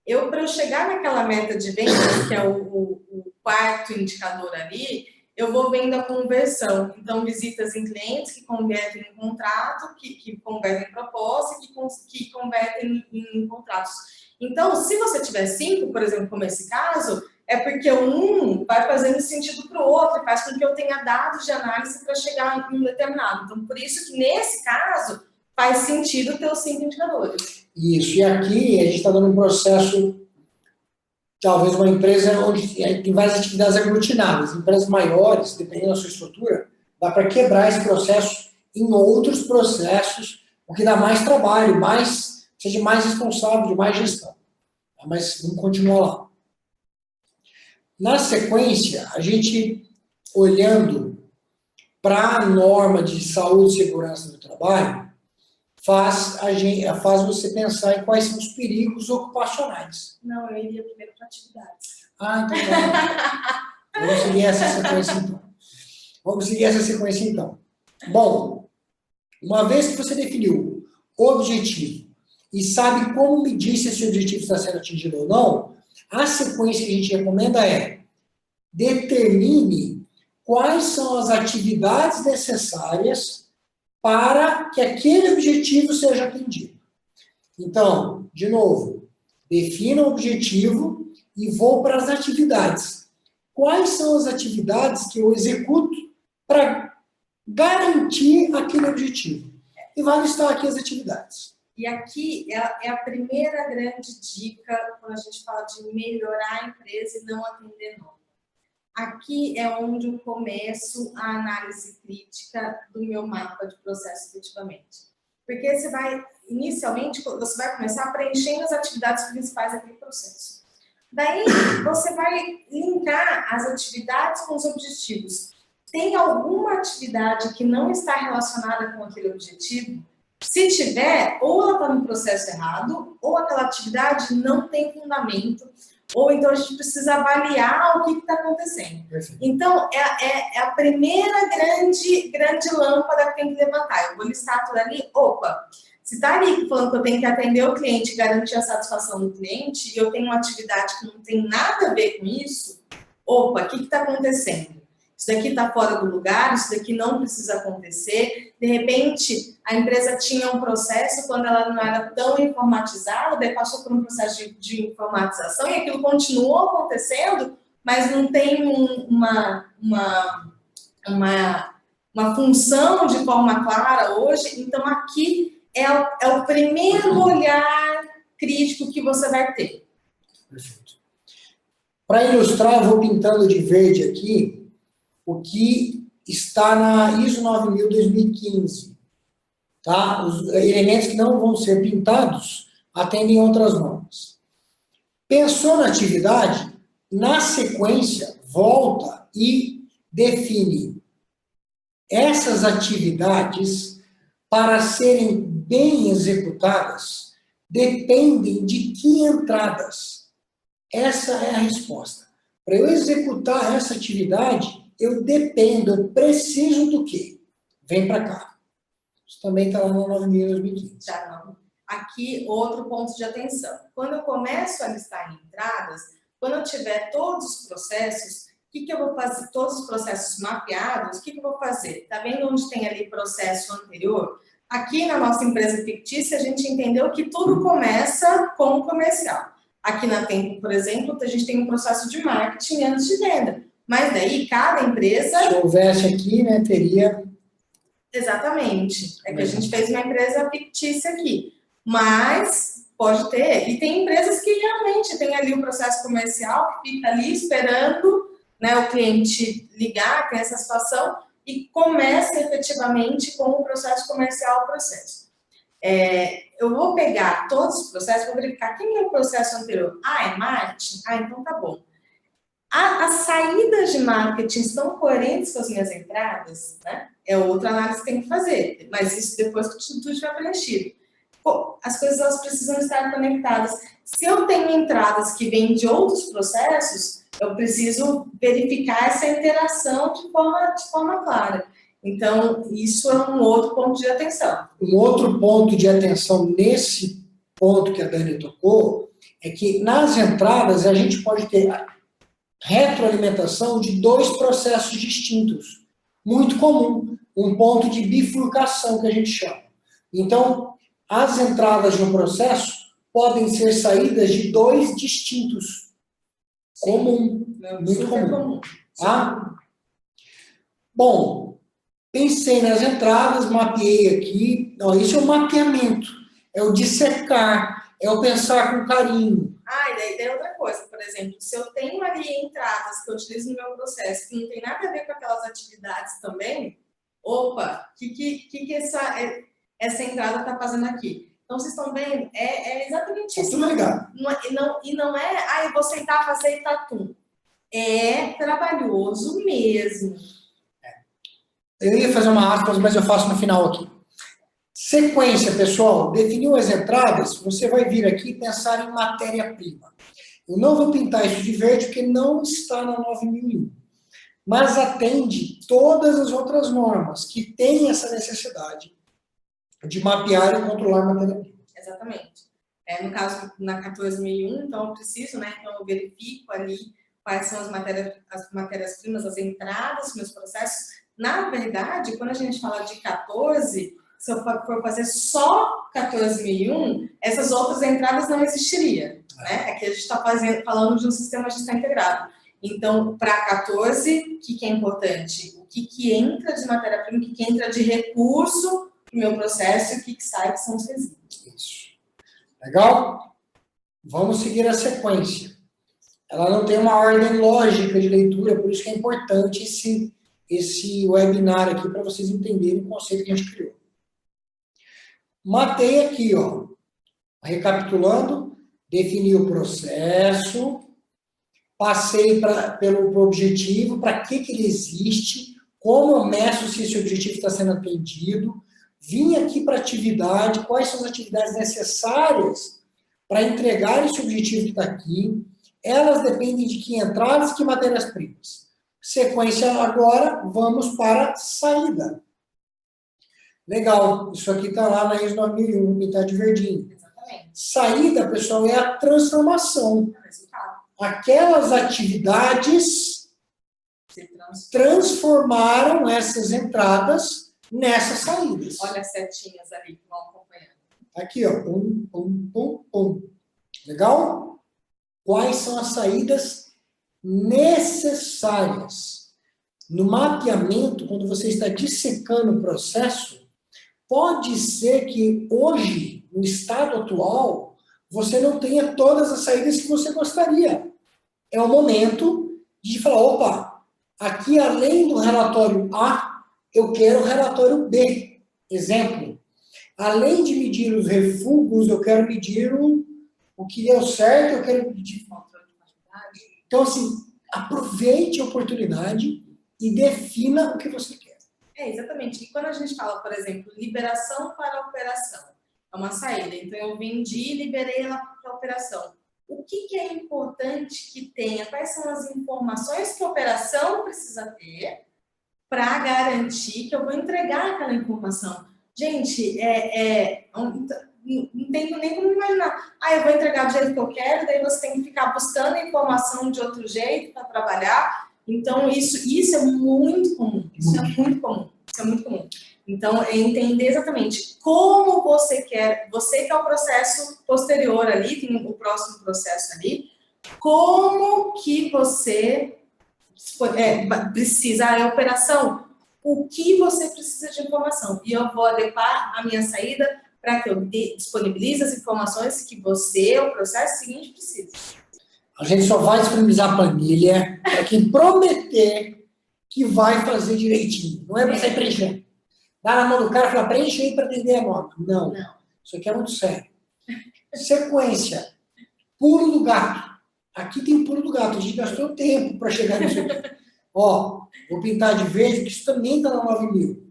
Para eu chegar naquela meta de venda, que é o quarto indicador ali, eu vou vendo a conversão. Então, visitas em clientes que convertem em contrato, que convertem em proposta e que convertem em contratos. Então, se você tiver 5, por exemplo, como esse caso, é porque um vai fazendo sentido para o outro, faz com que eu tenha dados de análise para chegar em um determinado. Então, por isso que nesse caso, faz sentido ter os 5 indicadores. Isso, e aqui a gente está dando um processo, talvez uma empresa onde tem várias atividades aglutinadas. Empresas maiores, dependendo da sua estrutura, dá para quebrar esse processo em outros processos, o que dá mais trabalho, seja mais responsável, de mais gestão. Mas vamos continuar lá. Na sequência, a gente, olhando para a norma de saúde e segurança do trabalho, faz você pensar em quais são os perigos ocupacionais. Não, eu iria primeiro para atividades. Então vamos seguir essa sequência então. Bom, uma vez que você definiu o objetivo e sabe como medir se esse objetivo está sendo atingido ou não, a sequência que a gente recomenda é: determine quais são as atividades necessárias para que aquele objetivo seja atendido. Então, de novo, defina o objetivo e vou para as atividades. Quais são as atividades que eu executo para garantir aquele objetivo? E vai listar aqui as atividades. E aqui é a primeira grande dica quando a gente fala de melhorar a empresa e não atender norma. Aqui é onde eu começo a análise crítica do meu mapa de processo, efetivamente. Porque inicialmente, você vai começar preenchendo as atividades principais daquele processo. Daí, você vai linkar as atividades com os objetivos. Tem alguma atividade que não está relacionada com aquele objetivo? Se tiver, ou ela está no processo errado, ou aquela atividade não tem fundamento, ou então a gente precisa avaliar o que está acontecendo. Então, é a primeira grande lâmpada que tem que levantar. Eu vou listar tudo ali. Opa, se está ali falando que eu tenho que atender o cliente e garantir a satisfação do cliente, e eu tenho uma atividade que não tem nada a ver com isso, opa, o que está acontecendo? Isso daqui está fora do lugar, isso daqui não precisa acontecer. De repente, a empresa tinha um processo quando ela não era tão informatizada, daí passou por um processo de informatização e aquilo continuou acontecendo, mas não tem uma função de forma clara hoje. Então, aqui é o primeiro olhar crítico que você vai ter. Perfeito. Para ilustrar, eu vou pintando de verde aqui o que está na ISO 9000-2015. Tá? Os elementos que não vão ser pintados atendem outras normas. Pensou na atividade, na sequência, volta e define essas atividades para serem bem executadas, dependem de que entradas? Essa é a resposta. Para eu executar essa atividade, eu dependo, eu preciso do quê? Vem para cá. Isso também está lá no 9000-2015. Tá, não. Aqui, outro ponto de atenção. Quando eu começo a listar em entradas, quando eu tiver todos os processos, o que eu vou fazer? Todos os processos mapeados, o que eu vou fazer? Está vendo onde tem ali processo anterior? Aqui na nossa empresa fictícia, a gente entendeu que tudo começa com o comercial. Aqui na Tempo, por exemplo, a gente tem um processo de marketing antes de venda. Mas daí, cada empresa... Se houvesse aqui, né, teria... Exatamente. É que a gente fez uma empresa fictícia aqui. Mas pode ter. E tem empresas que realmente tem ali o processo comercial, que fica ali esperando, né, o cliente ligar, tem essa situação, e começa efetivamente com o processo comercial o processo. Eu vou pegar todos os processos, vou verificar quem é o processo anterior. Ah, é marketing? Ah, então tá bom. As saídas de marketing estão coerentes com as minhas entradas, né? É outra análise que tem que fazer, mas isso depois que tudo estiver preenchido. Pô, as coisas elas precisam estar conectadas. Se eu tenho entradas que vêm de outros processos, eu preciso verificar essa interação de forma clara. Então, isso é um outro ponto de atenção. Um outro ponto de atenção nesse ponto que a Dani tocou é que nas entradas a gente pode ter retroalimentação de dois processos distintos. Muito comum. Um ponto de bifurcação que a gente chama. Então, as entradas de um processo podem ser saídas de dois distintos. Comum. Muito comum. Tá? Bom, pensei nas entradas, mapeei aqui. Não, isso é o mapeamento. É o dissecar. É o pensar com carinho. Ah, e daí tem outra coisa, por exemplo, se eu tenho ali entradas que eu utilizo no meu processo que não tem nada a ver com aquelas atividades também, opa, o que essa entrada está fazendo aqui? Então, vocês estão vendo? É exatamente isso. Tudo ligado. Não é, eu vou sentar, fazer e tatum. É trabalhoso mesmo. Eu ia fazer uma aspas, mas eu faço no final aqui. Sequência, pessoal. Definiu as entradas, você vai vir aqui e pensar em matéria-prima. Eu não vou pintar isso de verde, porque não está na 9001. Mas atende todas as outras normas que têm essa necessidade de mapear e controlar a matéria-prima. Exatamente. No caso, na 14.001, então eu preciso, né? Então eu verifico ali quais são as matérias-primas, as entradas, os meus processos. Na verdade, quando a gente fala de 14, se eu for fazer só 14.001, essas outras entradas não existiriam. Né? Aqui a gente está falando de um sistema de gestão integrado. Então, para 14, o que é importante? O que entra de matéria-prima, o que entra de recurso no meu processo e o que sai, que são os resíduos. Isso. Legal? Vamos seguir a sequência. Ela não tem uma ordem lógica de leitura, por isso que é importante esse webinar aqui para vocês entenderem o conceito que a gente criou. Matei aqui, ó. Recapitulando, defini o processo, passei pelo objetivo, para que ele existe, como eu meço se esse objetivo está sendo atendido, vim aqui para a atividade, quais são as atividades necessárias para entregar esse objetivo que está aqui, elas dependem de que entradas e que matérias-primas. Sequência agora, vamos para a saída. Legal, isso aqui está lá na ISO 9001, pintar de verdinho. Exatamente. Saída, pessoal, é a transformação. Aquelas atividades transformaram essas entradas nessas saídas. Olha as setinhas ali que vão acompanhando. Aqui, ó, pum, pum, pum, pum. Legal? Quais são as saídas necessárias? No mapeamento, quando você está dissecando o processo, pode ser que hoje, no estado atual, você não tenha todas as saídas que você gostaria. É o momento de falar, opa, aqui além do relatório A, eu quero o relatório B. Exemplo, além de medir os refugos, eu quero medir o que deu certo, eu quero medir controle de qualidade. Então, assim, aproveite a oportunidade e defina o que você quer. Exatamente. E quando a gente fala, por exemplo, liberação para operação, é uma saída. Então, eu vendi e liberei ela para a operação. O que é importante que tenha? Quais são as informações que a operação precisa ter para garantir que eu vou entregar aquela informação? Gente, não tenho nem como imaginar. Eu vou entregar do jeito que eu quero, daí você tem que ficar buscando informação de outro jeito para trabalhar. Então, isso é muito comum. Isso é muito comum. Então, é entender exatamente como você quer que é o processo posterior ali, tem o próximo processo ali, como que você precisa, a operação, o que você precisa de informação. E eu vou adequar a minha saída para que eu disponibilize as informações que você, o processo seguinte, precisa. A gente só vai disponibilizar a planilha para quem prometer que vai fazer direitinho. Não é para você preencher. Dá na mão do cara e fala, preenche aí para atender a norma. Não. Isso aqui é muito sério. Sequência. Pulo do gato. Aqui tem pulo do gato. A gente gastou tempo para chegar nisso aqui. Vou pintar de verde, porque isso também está na 9.000.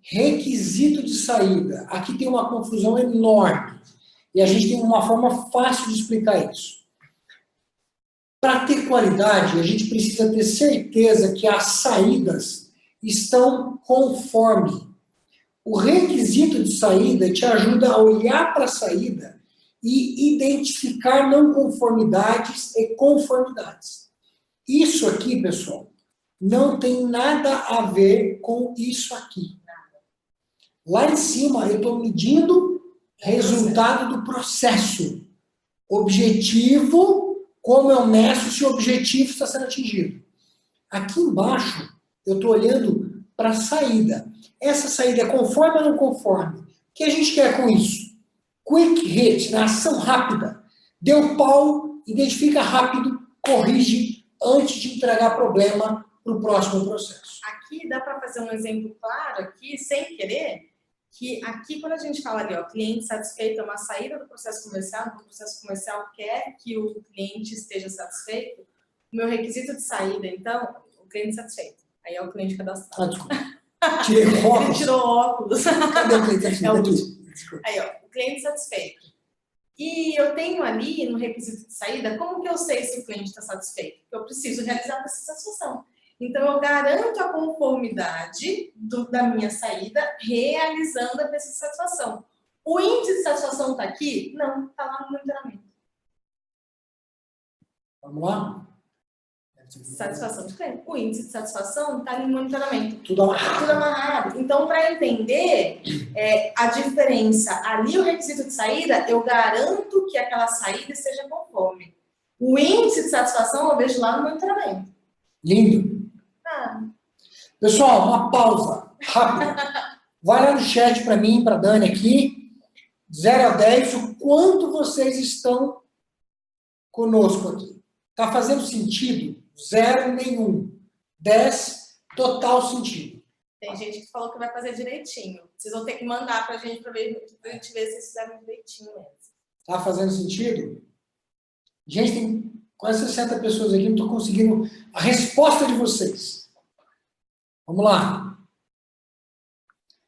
Requisito de saída. Aqui tem uma confusão enorme. E a gente tem uma forma fácil de explicar isso. Para ter qualidade, a gente precisa ter certeza que as saídas estão conforme. O requisito de saída te ajuda a olhar para a saída e identificar não conformidades e conformidades. Isso aqui, pessoal, não tem nada a ver com isso aqui. Lá em cima, eu estou medindo resultado do processo. Objetivo, como eu meço se o objetivo está sendo atingido. Aqui embaixo, eu estou olhando para a saída. Essa saída é conforme ou não conforme? O que a gente quer com isso? Quick hit, na ação rápida. Deu pau, identifica rápido, corrige antes de entregar problema para o próximo processo. Aqui dá para fazer um exemplo claro aqui, sem querer, que aqui quando a gente fala ali, cliente satisfeito é uma saída do processo comercial, o processo comercial quer que o cliente esteja satisfeito, o meu requisito de saída, então, o cliente satisfeito. Aí é o cliente cadastrado. Tirei o óculos. Ele tirou óculos. Cadê o cliente satisfeito? Aí, o cliente satisfeito. E eu tenho ali, no requisito de saída, como que eu sei se o cliente está satisfeito? Eu preciso realizar essa satisfação. Então, eu garanto a conformidade da minha saída realizando a pesquisa de satisfação. O índice de satisfação está aqui? Não, está lá no monitoramento. Vamos lá? Satisfação de cliente. O índice de satisfação está ali no monitoramento. Tudo amarrado. Tudo amarrado. Então, para entender a diferença, ali o requisito de saída, eu garanto que aquela saída esteja conforme. O índice de satisfação eu vejo lá no monitoramento. Lindo. Pessoal, uma pausa rápida. Vai lá no chat para mim, para a Dani aqui. 0 a 10, o quanto vocês estão conosco aqui. Está fazendo sentido? 0, nenhum. 10, total sentido. Tem gente que falou que vai fazer direitinho. Vocês vão ter que mandar para a gente ver se vocês fizeram direitinho mesmo. Está fazendo sentido? Gente, tem quase 60 pessoas aqui, não estou conseguindo a resposta de vocês. Vamos lá.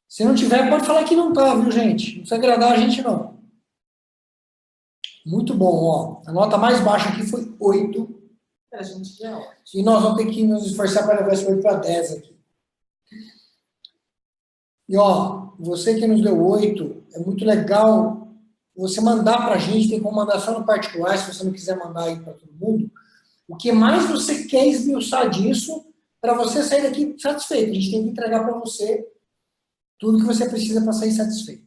Se não tiver, pode falar que não está, viu, gente? Não precisa agradar a gente, não. Muito bom, A nota mais baixa aqui foi 8. Pra gente ver, E nós vamos ter que nos esforçar para levar esse 8 para 10 aqui. E, você que nos deu 8, é muito legal você mandar para a gente, tem como mandar só no particular, se você não quiser mandar aí para todo mundo. O que mais você quer esmiuçar disso para você sair daqui satisfeito. A gente tem que entregar para você tudo que você precisa para sair satisfeito.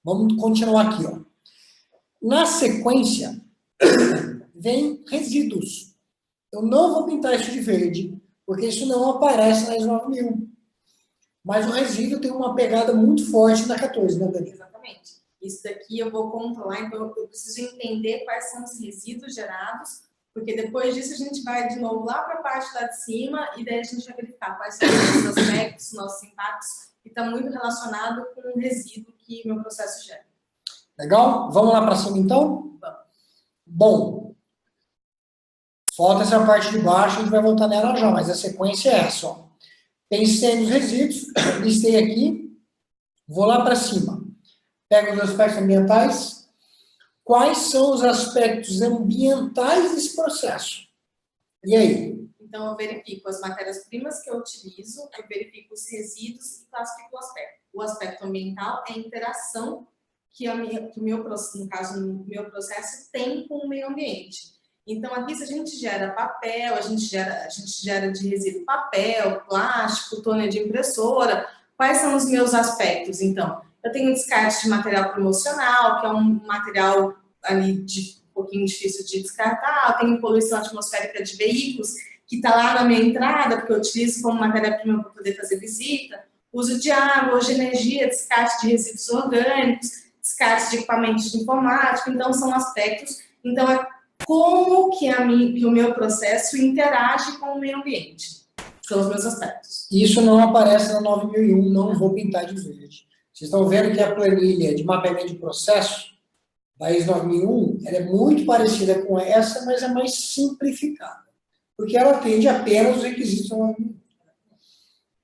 Vamos continuar aqui, Na sequência, vem resíduos. Eu não vou pintar isso de verde, porque isso não aparece nas 9.000. Mas o resíduo tem uma pegada muito forte na 14, né, Dani? Exatamente. isso daqui eu vou controlar, então eu preciso entender quais são os resíduos gerados, porque depois disso a gente vai de novo lá para a parte lá de cima e daí a gente vai verificar quais são os nossos aspectos, nossos impactos, que está muito relacionado com o resíduo que o meu processo gera. Legal? Vamos lá para cima então? Vamos. Bom, falta essa parte de baixo, a gente vai voltar nela já, mas a sequência é essa, ó. Pensei nos resíduos, listei aqui, vou lá para cima. Pego os aspectos ambientais. Quais são os aspectos ambientais desse processo? E aí? Então, eu verifico as matérias-primas que eu utilizo, eu verifico os resíduos e classifico o aspecto. O aspecto ambiental é a interação que o meu processo tem com o meio ambiente. Então, aqui, se a gente gera papel, a gente gera de resíduo papel, plástico, toner de impressora. Quais são os meus aspectos, então? Eu tenho descarte de material promocional, que é um material ali um pouquinho difícil de descartar. Eu tenho poluição atmosférica de veículos, que está lá na minha entrada, porque eu utilizo como matéria-prima para poder fazer visita. Uso de água, uso de energia, descarte de resíduos orgânicos, descarte de equipamentos de informática. Então, são aspectos. Então, é como que o meu processo interage com o meio ambiente. São os meus aspectos. Isso não aparece na 9001, não vou pintar de verde. Vocês estão vendo que a planilha de mapeamento de processo da ISO 9001, ela é muito parecida com essa, mas é mais simplificada. Porque ela atende apenas os requisitos da 9001.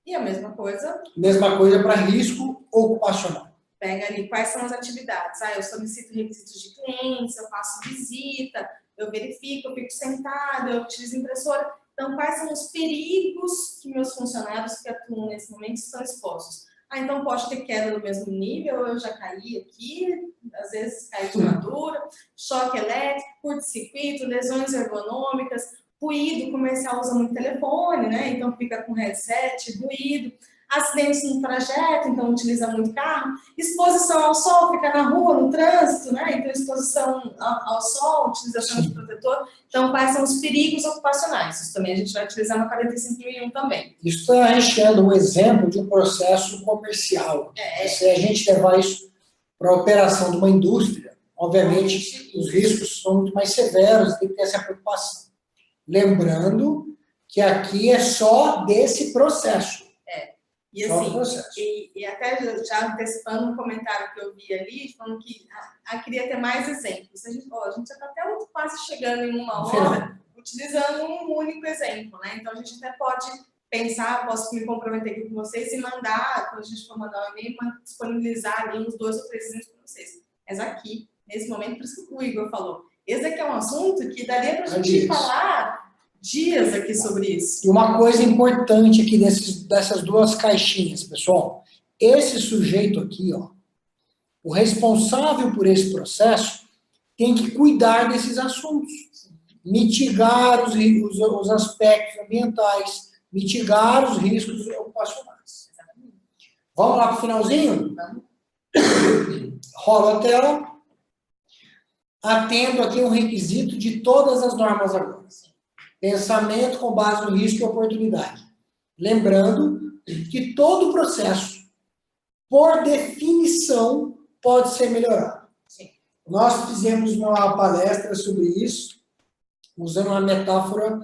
E a mesma coisa? Mesma coisa para risco ocupacional. Pega ali quais são as atividades. Eu solicito requisitos de clientes, eu faço visita, eu verifico, eu fico sentado, eu utilizo impressora. Então, quais são os perigos que meus funcionários que atuam nesse momento estão expostos? Então pode ter queda no mesmo nível, eu já caí aqui, às vezes caí de madura, choque elétrico, curto-circuito, lesões ergonômicas, ruído, comercial usa muito telefone, né? Então fica com headset, ruído. Acidentes no trajeto, então utiliza muito carro. Exposição ao sol, fica na rua, no trânsito, né? Então exposição ao sol, utilização de protetor. Então, quais são os perigos ocupacionais? Isso também a gente vai utilizar na 45.001 também. Isso está recheando um exemplo de um processo comercial. Se a gente levar isso para a operação de uma indústria, obviamente os riscos são muito mais severos, tem que ter essa preocupação. Lembrando que aqui é só desse processo. E assim, e até já antecipando um comentário que eu vi ali, falando que queria ter mais exemplos. A gente já está até quase chegando em uma hora, utilizando um único exemplo, né? Então, a gente até pode pensar, posso me comprometer aqui com vocês e mandar, quando a gente for mandar um e-mail, disponibilizar ali uns 2 ou 3 exemplos para vocês. Mas aqui, nesse momento, por isso que o Igor falou, esse aqui é um assunto que daria para a gente falar dias aqui sobre isso. E uma coisa importante aqui dessas 2 caixinhas, pessoal. Esse sujeito aqui, ó, o responsável por esse processo, tem que cuidar desses assuntos. Mitigar os aspectos ambientais, mitigar os riscos ocupacionais. Vamos lá para o finalzinho? Rola a tela. Atendo aqui um requisito de todas as normas agora. Pensamento com base no risco e oportunidade. Lembrando que todo o processo, por definição, pode ser melhorado. Sim. Nós fizemos uma palestra sobre isso, usando uma metáfora,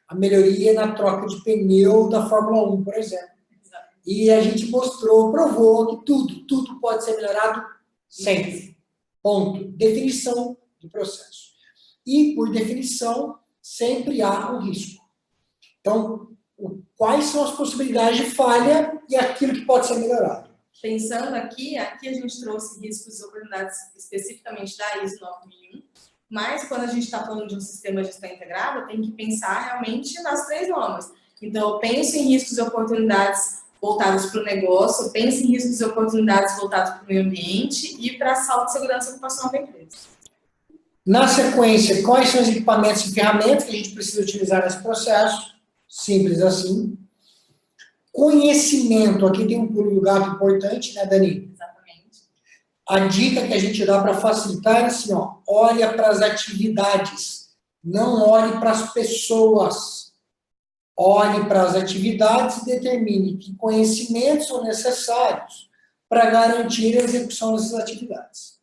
a melhoria na troca de pneu da Fórmula 1, por exemplo. Exato. E a gente provou que tudo pode ser melhorado sempre. Ponto. Definição do processo. E, por definição, sempre há um risco. Então, quais são as possibilidades de falha e aquilo que pode ser melhorado? Pensando aqui a gente trouxe riscos e oportunidades especificamente da ISO 9001, mas quando a gente está falando de um sistema de gestão integrado, tem que pensar realmente nas 3 normas. Então, eu penso em riscos e oportunidades voltados para o negócio, eu penso em riscos e oportunidades voltados para o meio ambiente e para a saúde e segurança ocupacional da empresa. Na sequência, quais são os equipamentos e ferramentas que a gente precisa utilizar nesse processo? Simples assim. Conhecimento, aqui tem um pulo do gato importante, né, Dani? Exatamente. A dica que a gente dá para facilitar é assim, ó, olha para as atividades, não olhe para as pessoas. Olhe para as atividades e determine que conhecimentos são necessários para garantir a execução dessas atividades.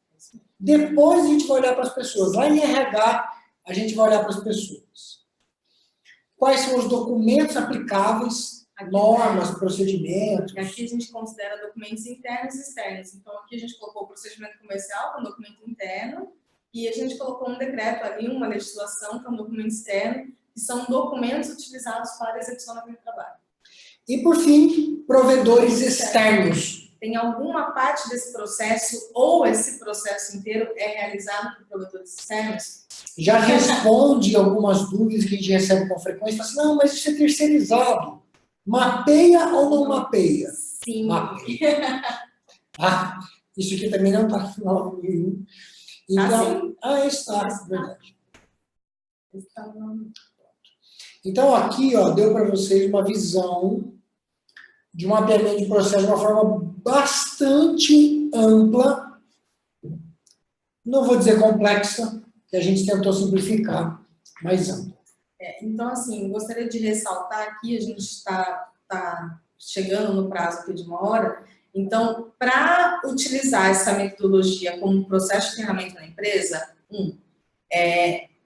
Depois a gente vai olhar para as pessoas. Lá em RH, a gente vai olhar para as pessoas. Quais são os documentos aplicáveis, normas, procedimentos? Aqui a gente considera documentos internos e externos. Então, aqui a gente colocou o procedimento comercial, que é um documento interno, e a gente colocou um decreto ali, uma legislação, que é um documento externo, que são documentos utilizados para a execução do trabalho. E, por fim, provedores externos. Tem alguma parte desse processo, ou esse processo inteiro, é realizado por provedores externos? Já responde algumas dúvidas que a gente recebe com frequência. Fala assim, não, mas isso é terceirizado. Mapeia ou não mapeia? Sim. Mapeia. Ah, isso aqui também não está no nenhum. Então, está, verdade. Então, aqui, ó, deu para vocês uma visão de um mapeamento de processo de uma forma bastante ampla. Não vou dizer complexa, que a gente tentou simplificar, mas ampla. Então, assim, gostaria de ressaltar aqui, a gente está chegando no prazo aqui de 1 hora, então, para utilizar essa metodologia como processo de ferramenta na empresa,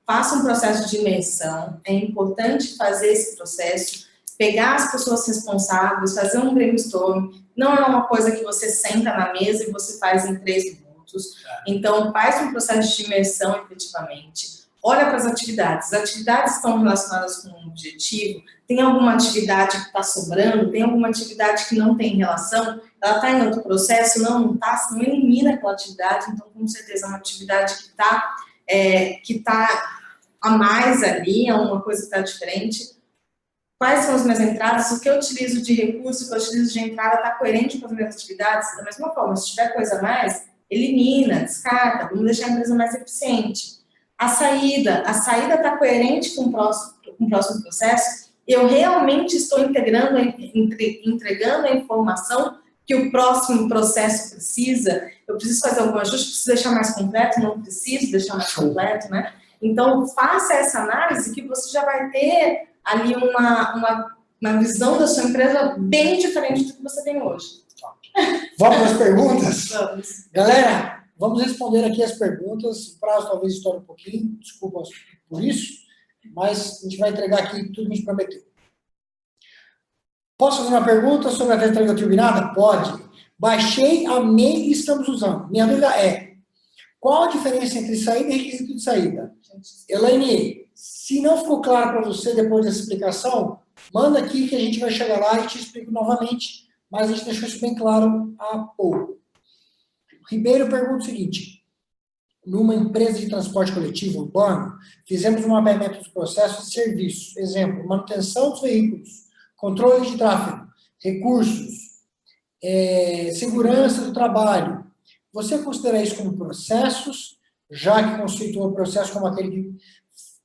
faça um processo de imersão, é importante fazer esse processo, pegar as pessoas responsáveis, fazer um brainstorm, não é uma coisa que você senta na mesa e você faz em 3 minutos, então faz um processo de imersão efetivamente, olha para as atividades estão relacionadas com um objetivo, tem alguma atividade que está sobrando, tem alguma atividade que não tem relação, ela está em outro processo, não está, se não elimina aquela atividade, então com certeza é uma atividade que está a mais ali, é uma coisa que está diferente. Quais são as minhas entradas? O que eu utilizo de recurso, o que eu utilizo de entrada está coerente com as minhas atividades? Da mesma forma, se tiver coisa a mais, elimina, descarta, vamos deixar a empresa mais eficiente. A saída está coerente com o próximo processo? Eu realmente estou entregando a informação que o próximo processo precisa? Eu preciso fazer algum ajuste? Preciso deixar mais completo? Não preciso deixar mais completo, né? Então, faça essa análise que você já vai ter ali uma visão da sua empresa bem diferente do que você tem hoje. Vamos às perguntas? Vamos. Galera, vamos responder aqui as perguntas. O prazo talvez estoure um pouquinho, desculpa por isso, mas a gente vai entregar aqui tudo que a gente prometeu. Posso fazer uma pergunta sobre a entrega turbinada? Pode. Baixei, amei e estamos usando. Minha dúvida é, qual a diferença entre saída e requisito de saída? Elaine, se não ficou claro para você depois dessa explicação, manda aqui que a gente vai chegar lá e te explico novamente, mas a gente deixou isso bem claro há pouco. Ribeiro pergunta o seguinte, numa empresa de transporte coletivo urbano, fizemos um mapeamento dos processos e serviços, exemplo, manutenção dos veículos, controle de tráfego, recursos, segurança do trabalho. Você considera isso como processos, já que constitui o processo como aquele que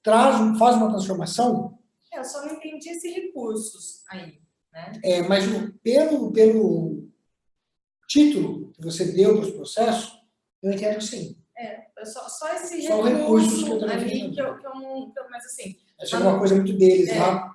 faz uma transformação? Eu só não entendi esses recursos aí, né? Mas pelo título que você deu para os processos, eu entendo que sim. Só esse recurso que eu ali que eu não... Mas assim... Essa é uma coisa muito deles, lá.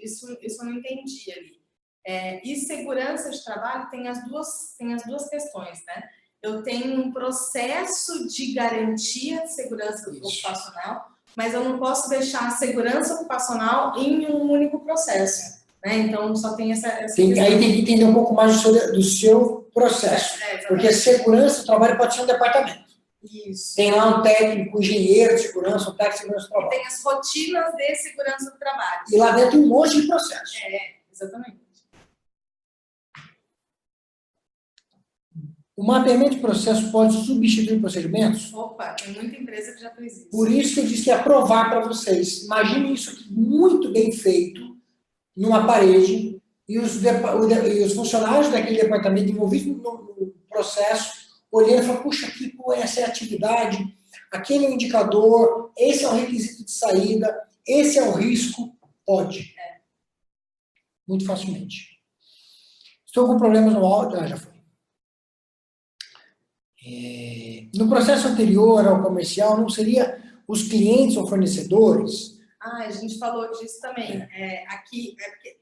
Isso eu não entendi ali. E segurança de trabalho tem as duas questões, né? Eu tenho um processo de garantia de segurança ocupacional, mas eu não posso deixar a segurança ocupacional em um único processo, né? Então, só tem essa aí tem que entender um pouco mais do seu processo, porque segurança do trabalho pode ser um departamento. Isso. Tem lá um técnico, um engenheiro de segurança, um técnico de segurança do trabalho. Tem as rotinas de segurança do trabalho. E lá dentro tem um monte de processo. Exatamente. O mapeamento de processo pode substituir procedimentos? Opa, tem muita empresa que já fez isso. Por isso que eu disse que ia provar para vocês. Imagine isso aqui muito bem feito, numa parede, e os funcionários daquele departamento envolvidos no processo, olhando e falando, puxa, aqui, essa é a atividade, aquele é o indicador, esse é o requisito de saída, esse é o risco, pode. Muito facilmente. Estou com problemas no áudio? Já foi. No processo anterior ao comercial, não seria os clientes ou fornecedores? A gente falou disso também. Aqui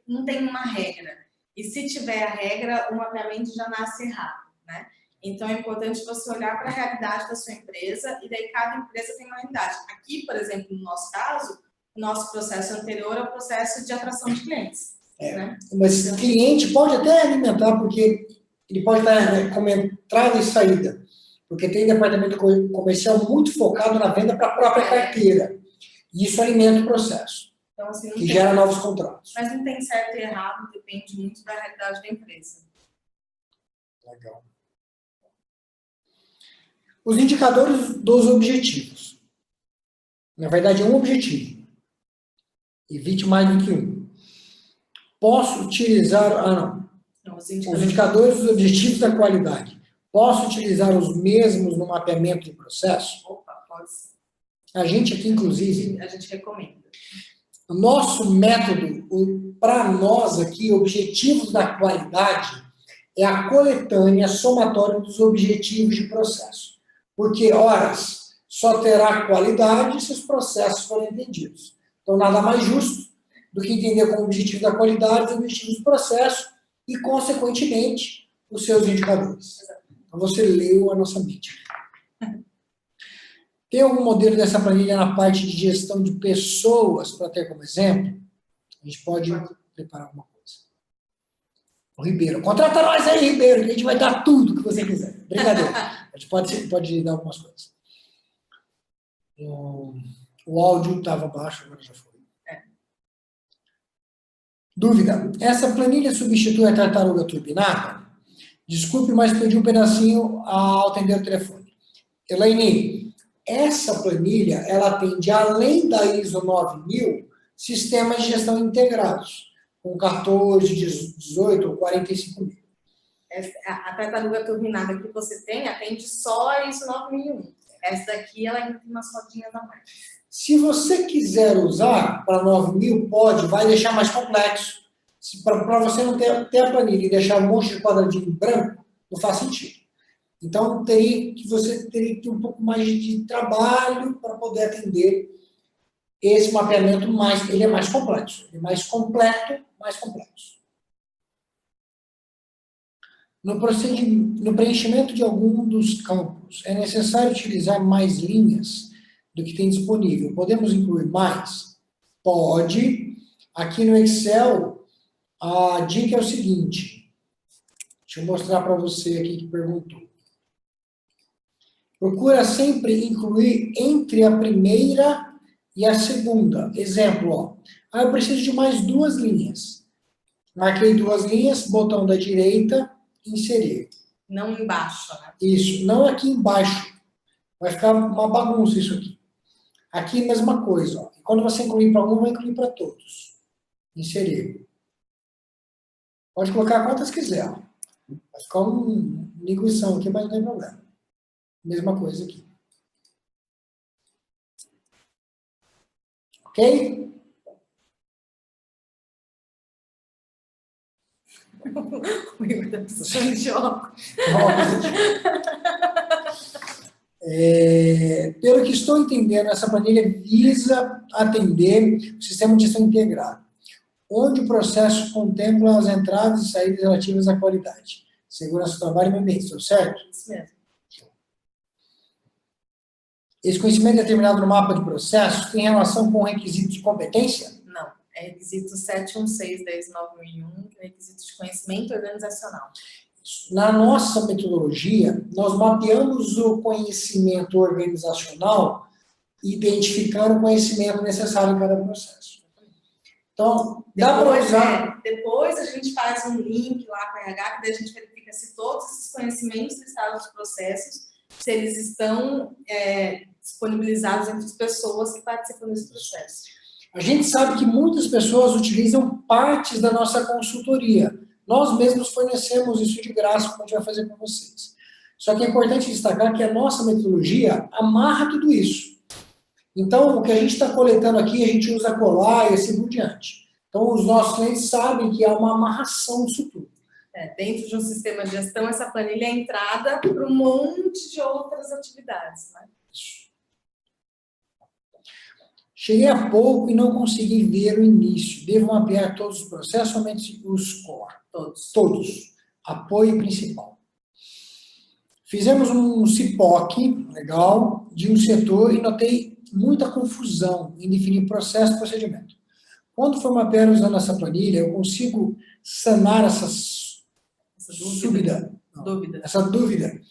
não tem uma regra. E se tiver a regra, o mapeamento já nasce errado, né? Então, é importante você olhar para a realidade da sua empresa e daí cada empresa tem uma realidade. Aqui, por exemplo, no nosso caso, o nosso processo anterior é o processo de atração de clientes. Né? Mas o cliente pode até alimentar, porque ele pode estar como entrada e saída, porque tem departamento comercial muito focado na venda para a própria carteira. E isso alimenta o processo, então, assim, que gera novos contratos. Mas não tem certo e errado, depende muito da realidade da empresa. Legal. Os indicadores dos objetivos. Na verdade, é um objetivo. Evite mais do que um. Posso utilizar... não, os indicadores dos objetivos da qualidade. Posso utilizar os mesmos no mapeamento de processo? Opa, pode ser. A gente aqui, inclusive... A gente recomenda. O nosso método, para nós aqui, objetivos da qualidade, é a coletânea somatória dos objetivos de processo. Porque, horas, só terá qualidade se os processos forem entendidos. Então, nada mais justo do que entender como objetivo da qualidade os objetivos do processo e, consequentemente, os seus indicadores. Então, você leu a nossa mente. Tem algum modelo dessa planilha na parte de gestão de pessoas para ter como exemplo? A gente pode preparar alguma coisa. O Ribeiro. Contrata nós aí, Ribeiro, que a gente vai dar tudo que você quiser. Brincadeira. A gente pode dar algumas coisas. O áudio estava baixo, agora já foi. Dúvida. Essa planilha substitui a tartaruga turbinada? Desculpe, mas perdi um pedacinho ao atender o telefone. Elaine, essa planilha, ela atende, além da ISO 9000, sistemas de gestão integrados, com 14, 18 ou 45 mil. A tartaruga turbinada que você tem atende só a ISO 9001. Essa daqui, ela ainda tem umas rodinhas a mais. Se você quiser usar para 9000, pode, vai deixar mais complexo. Para você não ter a planilha e deixar um monte de quadradinho branco, não faz sentido. Então, você teria que ter um pouco mais de trabalho para poder atender esse mapeamento, ele é mais complexo. Ele é mais completo, mais complexo. No preenchimento de algum dos campos, é necessário utilizar mais linhas do que tem disponível. Podemos incluir mais? Pode. Aqui no Excel, a dica é o seguinte. Deixa eu mostrar para você aqui que perguntou. Procura sempre incluir entre a primeira e a segunda. Exemplo, ó. Eu preciso de mais 2 linhas. Marquei 2 linhas, botão da direita, inserir. Não embaixo, né? Isso, não aqui embaixo. Vai ficar uma bagunça isso aqui. Aqui, mesma coisa. Ó. Quando você incluir para um, vai incluir para todos. Inserir. Pode colocar quantas quiser. Ó. Vai ficar uma linguição aqui, mas não tem problema. Mesma coisa aqui. Ok? O Igor está precisando de óculos. Pelo que estou entendendo, essa planilha visa atender o sistema de gestão integrado, onde o processo contempla as entradas e saídas relativas à qualidade, segurança do trabalho e meio ambiente, estou certo? Isso mesmo. Esse conhecimento determinado no mapa de processos tem relação com requisitos de competência? Não, é requisito 716 da ISO 9001, que é requisito de conhecimento organizacional. Na nossa metodologia, nós mapeamos o conhecimento organizacional e identificando o conhecimento necessário em cada processo. Então, dá para usar... Depois a gente faz um link lá com a RH, que daí a gente verifica se todos esses conhecimentos listados nos processos, se eles estão disponibilizados entre as pessoas que participam desse processo. A gente sabe que muitas pessoas utilizam partes da nossa consultoria. Nós mesmos fornecemos isso de graça, como a gente vai fazer com vocês. Só que é importante destacar que a nossa metodologia amarra tudo isso. Então, o que a gente está coletando aqui, a gente usa colar e assim por diante. Então, os nossos clientes sabem que há uma amarração disso tudo. Dentro de um sistema de gestão, essa planilha é a entrada para um monte de outras atividades. Né? Cheguei há pouco e não consegui ver o início. Devo mapear todos os processos, somente os core. Todos. Todos. Apoio principal. Fizemos um CIPOC, legal, de um setor e notei muita confusão em definir processo e procedimento. Quando for mapear usando essa planilha, eu consigo sanar essa dúvida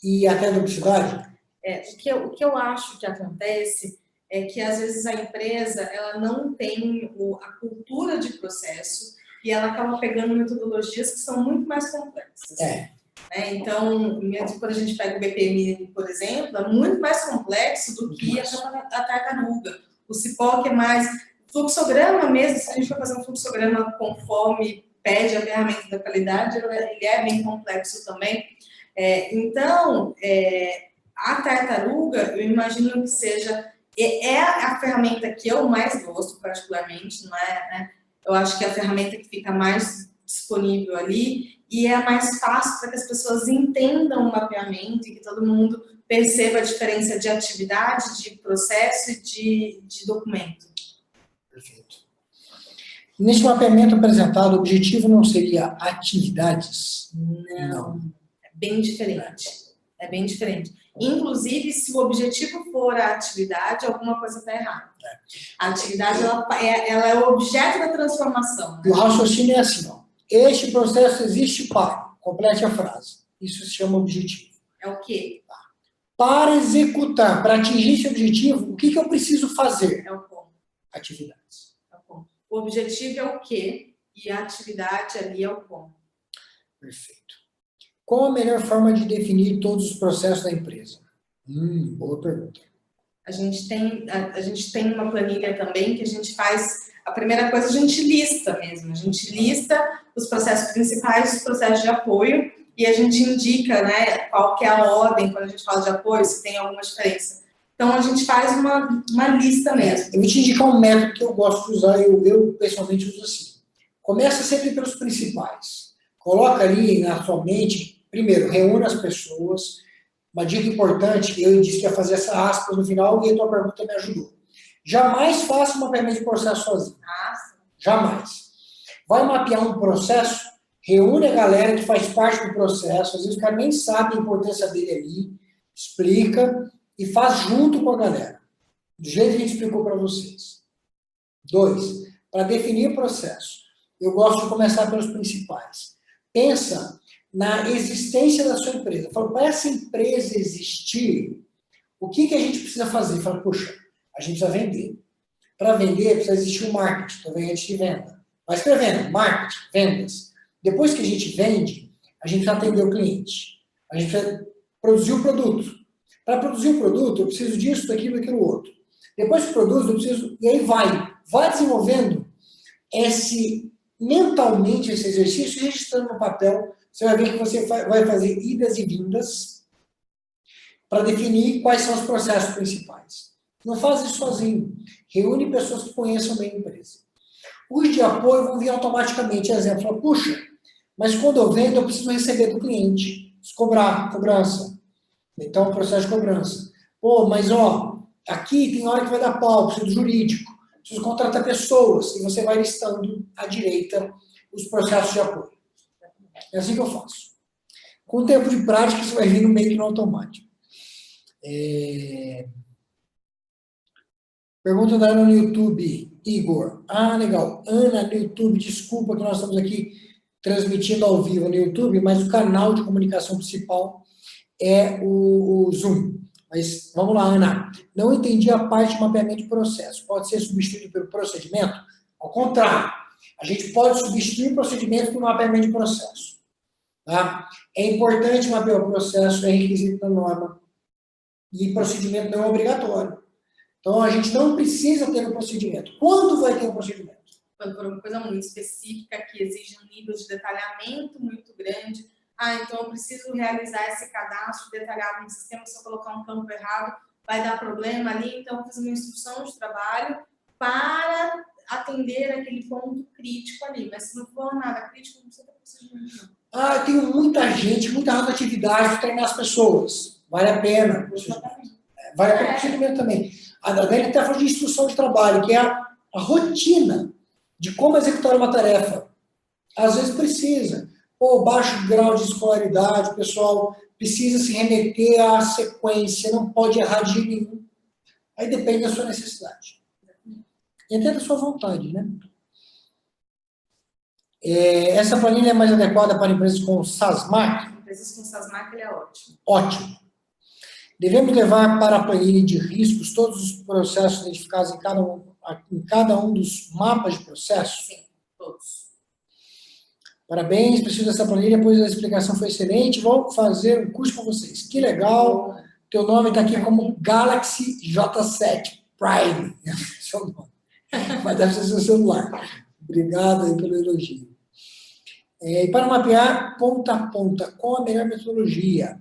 e até duplicidade? O que eu acho que acontece é que, às vezes, a empresa ela não tem a cultura de processo e ela acaba pegando metodologias que são muito mais complexas. Então, mesmo quando a gente pega o BPM, por exemplo, é muito mais complexo do que a tartaruga. O CIPOC é mais... Fluxograma mesmo, se a gente for fazer um fluxograma conforme pede a ferramenta da qualidade, ele é bem complexo também. Então, a tartaruga, eu imagino que seja... É a ferramenta que eu mais gosto, particularmente, não é, né? Eu acho que é a ferramenta que fica mais disponível ali e é mais fácil para que as pessoas entendam o mapeamento e que todo mundo perceba a diferença de atividade, de processo e de documento. Perfeito. Neste mapeamento apresentado, o objetivo não seria atividades? Não. É bem diferente. É bem diferente. Inclusive, se o objetivo for a atividade, alguma coisa está errada. A atividade, ela é o objeto da transformação. Né? O raciocínio é assim, ó. Este processo existe para... Complete a frase. Isso se chama objetivo. É o quê? Para executar, para atingir esse objetivo, o que eu preciso fazer? É o como. Atividades. É o como. O objetivo é o quê? E a atividade ali é o como. Perfeito. Qual a melhor forma de definir todos os processos da empresa? Boa pergunta. A gente tem uma planilha também que a gente faz... A primeira coisa, a gente lista mesmo. A gente lista os processos principais, os processos de apoio, e a gente indica, né, qual que é a ordem quando a gente fala de apoio, se tem alguma diferença. Então, a gente faz uma lista mesmo. Eu vou te indicar um método que eu gosto de usar, eu pessoalmente uso assim. Começa sempre pelos principais. Coloca ali na sua mente, primeiro, reúne as pessoas. Uma dica importante, eu disse que ia fazer essa aspas no final e a tua pergunta me ajudou. Jamais faça um mapeamento de processo sozinho. Jamais. Vai mapear um processo, reúne a galera que faz parte do processo, às vezes o cara nem sabe a importância dele ali, explica e faz junto com a galera, do jeito que a gente explicou para vocês. 2, para definir o processo, eu gosto de começar pelos principais. Pensa na existência da sua empresa. Fala, para essa empresa existir, o que a gente precisa fazer? Fala, poxa, a gente precisa vender. Para vender, precisa existir um marketing, também antes de venda. Vai escrevendo, marketing, vendas. Depois que a gente vende, a gente precisa atender o cliente. A gente precisa produzir o produto. Para produzir o produto, eu preciso disso, daquilo, daquilo outro. Depois que produz, eu preciso... E aí vai desenvolvendo mentalmente esse exercício, registrando no papel. Você vai ver que você vai fazer idas e vindas para definir quais são os processos principais. Não faz isso sozinho. Reúne pessoas que conheçam bem a empresa. Os de apoio vão vir automaticamente. Exemplo, fala, puxa, mas quando eu vendo, eu preciso receber do cliente. Preciso cobrar, cobrança. Então, processo de cobrança. Pô, mas aqui tem hora que vai dar pau, preciso do jurídico. Preciso contratar pessoas. E você vai listando à direita os processos de apoio. É assim que eu faço. Com o tempo de prática, isso vai vir no meio que no automático. Pergunta da Ana no YouTube, Igor. Legal. Ana no YouTube, desculpa que nós estamos aqui transmitindo ao vivo no YouTube, mas o canal de comunicação principal é o Zoom. Mas vamos lá, Ana. Não entendi a parte de mapeamento de processo. Pode ser substituído pelo procedimento? Ao contrário. A gente pode substituir o procedimento por mapeamento de processo. Tá? É importante mapear o processo, é requisito da norma. E procedimento não é obrigatório. Então, a gente não precisa ter um procedimento. Quando vai ter um procedimento? Quando for uma coisa muito específica, que exige um nível de detalhamento muito grande. Então eu preciso realizar esse cadastro detalhado no sistema, se eu colocar um campo errado, vai dar problema ali, então eu vou fazer uma instrução de trabalho para atender aquele ponto crítico ali. Mas se não for nada crítico, não precisa ter procedimento. Eu tenho muita gente, muita atividade para treinar as pessoas. Vale a pena. Vale a pena o procedimento também. A Dani até falou de instrução de trabalho, que é a rotina de como executar uma tarefa. Às vezes precisa. ou baixo grau de escolaridade, o pessoal precisa se remeter à sequência, não pode errar de jeito nenhum. Aí depende da sua necessidade. E até da sua vontade, né? Essa planilha é mais adequada para empresas com SASMAC? Empresas com SASMAC, ele é ótimo. Ótimo. Devemos levar para a planilha de riscos todos os processos identificados em cada um dos mapas de processo? Sim, todos. Parabéns, preciso dessa planilha, pois a explicação foi excelente. Vou fazer um curso com vocês. Que legal. Teu nome está aqui como Galaxy J7 Prime. Seu nome. Mas deve ser seu celular. Obrigado aí pelo elogio. E para mapear ponta a ponta, qual a melhor metodologia?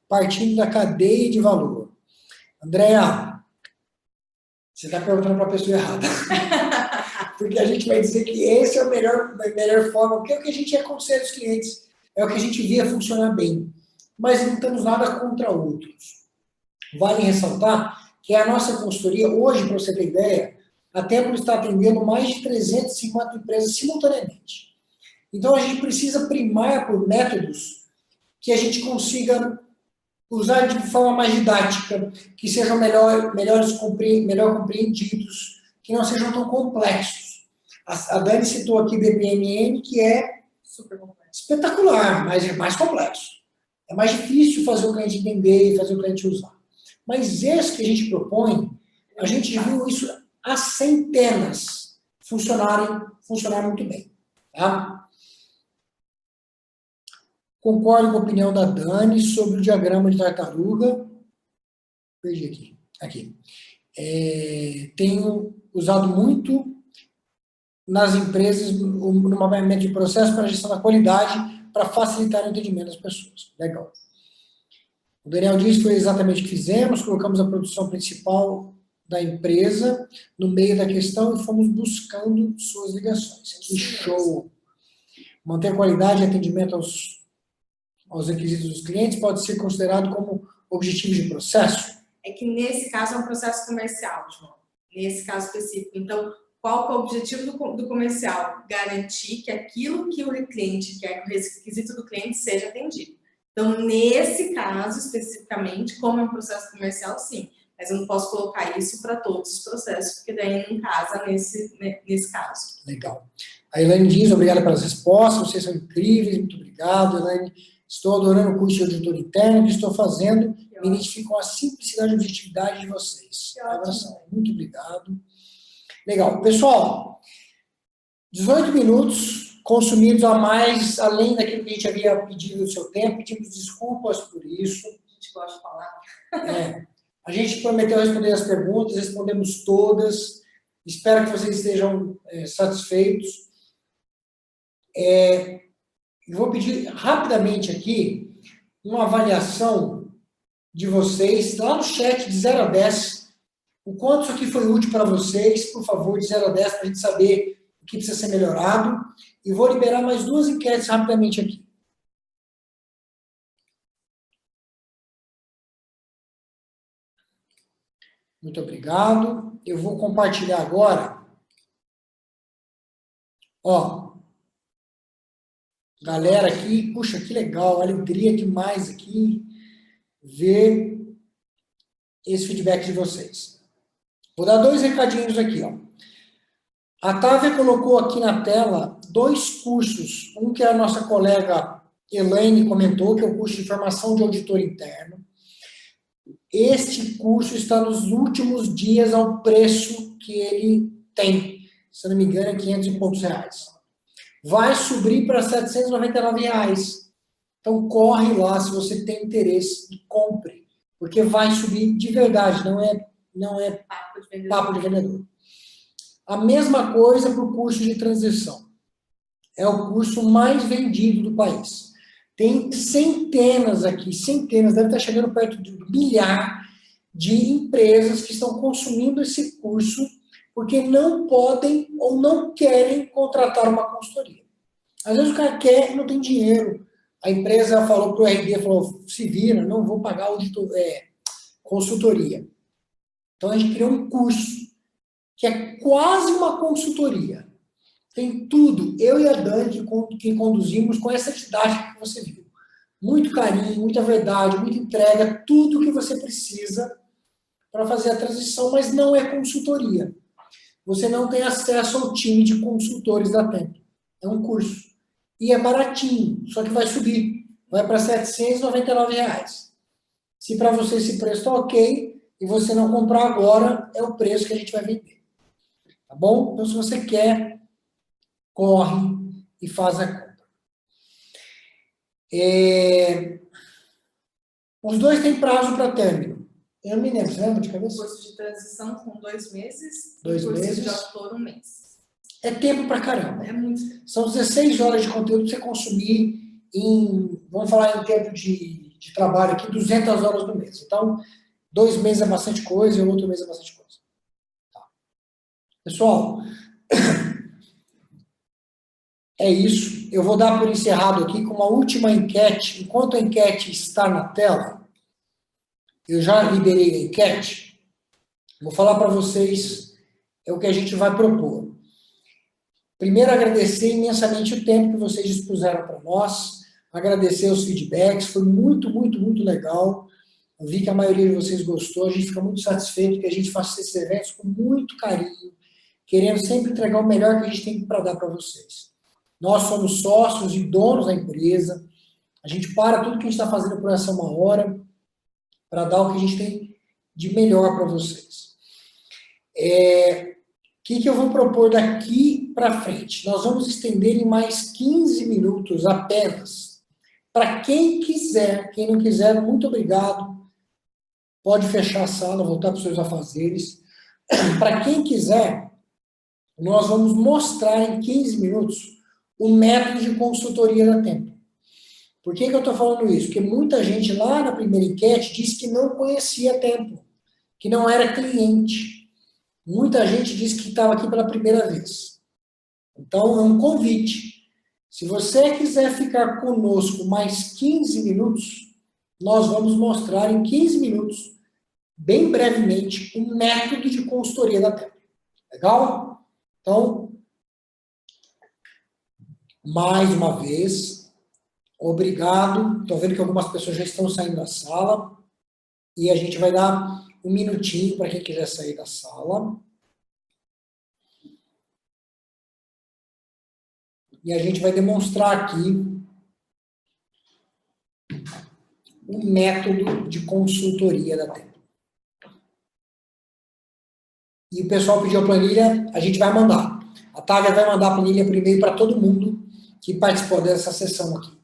Partindo da cadeia de valor. Andréa, você está perguntando para a pessoa errada. Porque a gente vai dizer que esse é a melhor forma, porque é o que a gente aconselha aos clientes, é o que a gente via funcionar bem. Mas não temos nada contra outros. Vale ressaltar que a nossa consultoria, hoje, para você ter ideia, a Templo está atendendo mais de 350 empresas simultaneamente. Então, a gente precisa primar por métodos que a gente consiga usar de forma mais didática, que sejam melhor compreendidos, que não sejam tão complexos. A Dani citou aqui BPMN, que é super complexo, espetacular, mas é mais complexo. É mais difícil fazer o cliente entender e fazer o cliente usar. Mas esse que a gente propõe, a gente viu isso há centenas funcionarem muito bem. Tá? Concordo com a opinião da Dani sobre o diagrama de tartaruga. Perdi aqui. Tenho usado muito nas empresas no mapeamento de processo para a gestão da qualidade, para facilitar o entendimento das pessoas. Legal. O Daniel disse que foi exatamente o que fizemos, colocamos a produção principal da empresa no meio da questão e fomos buscando suas ligações. Que show! Manter qualidade e atendimento aos requisitos dos clientes pode ser considerado como objetivo de processo? É que nesse caso é um processo comercial, João. Nesse caso específico. Então, qual que é o objetivo do comercial? Garantir que aquilo que o cliente quer, que o requisito do cliente seja atendido. Então, nesse caso, especificamente, como é um processo comercial, sim. Mas eu não posso colocar isso para todos os processos, porque daí não casa nesse caso. Legal. A Elaine diz, obrigada pelas respostas, vocês são incríveis, muito obrigado, Elaine. Estou adorando o curso de auditor interno que estou fazendo, me identifico com a simplicidade e objetividade de vocês. Abração. Muito obrigado. Legal. Pessoal, 18 minutos consumidos a mais, além daquilo que a gente havia pedido do seu tempo, pedimos desculpas por isso. A gente gosta de falar. A gente prometeu responder as perguntas, respondemos todas. Espero que vocês estejam satisfeitos. Eu vou pedir rapidamente aqui uma avaliação de vocês, lá no chat de 0 a 10, o quanto isso aqui foi útil para vocês, por favor, de 0 a 10, para a gente saber o que precisa ser melhorado. E vou liberar mais 2 enquetes rapidamente aqui. Muito obrigado. Eu vou compartilhar agora. Galera aqui, puxa, que legal, alegria demais aqui ver esse feedback de vocês. Vou dar 2 recadinhos aqui, A Távia colocou aqui na tela 2 cursos, um que a nossa colega Elaine comentou, que é o curso de formação de auditor interno. Este curso está nos últimos dias ao preço que ele tem, se não me engano, é 500 e poucos reais. Vai subir para R$ 799. Então, corre lá, se você tem interesse, e compre. Porque vai subir de verdade, não é papo de vendedor. A mesma coisa para o curso de transição. É o curso mais vendido do país. Tem centenas aqui, deve estar chegando perto de 1 milhar de empresas que estão consumindo esse curso porque não podem ou não querem contratar uma consultoria. Às vezes o cara quer e não tem dinheiro. A empresa falou para o RD, falou, se vira, não vou pagar consultoria. Então a gente criou um curso que é quase uma consultoria. tem tudo. Eu e a Dani que conduzimos com essa didática que você viu. Muito carinho, muita verdade, muita entrega, tudo que você precisa para fazer a transição, mas não é consultoria. Você não tem acesso ao time de consultores da Tempo. É um curso. E é baratinho, só que vai subir. Vai para R$ 799. Se para você esse preço está ok, e você não comprar agora, é o preço que a gente vai vender. Tá bom? Então, se você quer, corre e faz a compra. Os dois têm prazo para término. Eu não me lembro, você lembra de cabeça? Curso de transição com 2 meses. 2 curso meses. de autor 1 mês. É tempo pra caramba. É muito. São 16 horas de conteúdo para você consumir em, vamos falar em tempo de trabalho aqui, 200 horas no mês. Então, 2 meses é bastante coisa e o outro mês é bastante coisa. Tá. Pessoal, é isso. Eu vou dar por encerrado aqui com uma última enquete. Enquanto a enquete está na tela, eu já liberei a enquete. Vou falar para vocês o que a gente vai propor. Primeiro, agradecer imensamente o tempo que vocês dispuseram para nós, agradecer os feedbacks, foi muito, muito, muito legal. Eu vi que a maioria de vocês gostou, a gente fica muito satisfeito que a gente faça esses eventos com muito carinho, querendo sempre entregar o melhor que a gente tem para dar para vocês. Nós somos sócios e donos da empresa, a gente para tudo que a gente está fazendo por essa 1 hora para dar o que a gente tem de melhor para vocês. O que eu vou propor daqui para frente? Nós vamos estender em mais 15 minutos apenas. Para quem quiser, quem não quiser, muito obrigado. Pode fechar a sala, voltar para os seus afazeres. Para quem quiser, nós vamos mostrar em 15 minutos o método de consultoria da Tempo. Por que eu estou falando isso? Porque muita gente lá na primeira enquete disse que não conhecia a Tempo, que não era cliente. Muita gente disse que estava aqui pela primeira vez. Então, é um convite. Se você quiser ficar conosco mais 15 minutos, nós vamos mostrar em 15 minutos, bem brevemente, o método de consultoria da Tempo. Legal? Então, mais uma vez, obrigado. Estou vendo que algumas pessoas já estão saindo da sala. E a gente vai dar um minutinho para quem quiser sair da sala. E a gente vai demonstrar aqui o método de consultoria da Tempo. E o pessoal pediu a planilha, a gente vai mandar. A Távia vai mandar a planilha primeiro para todo mundo que participou dessa sessão aqui.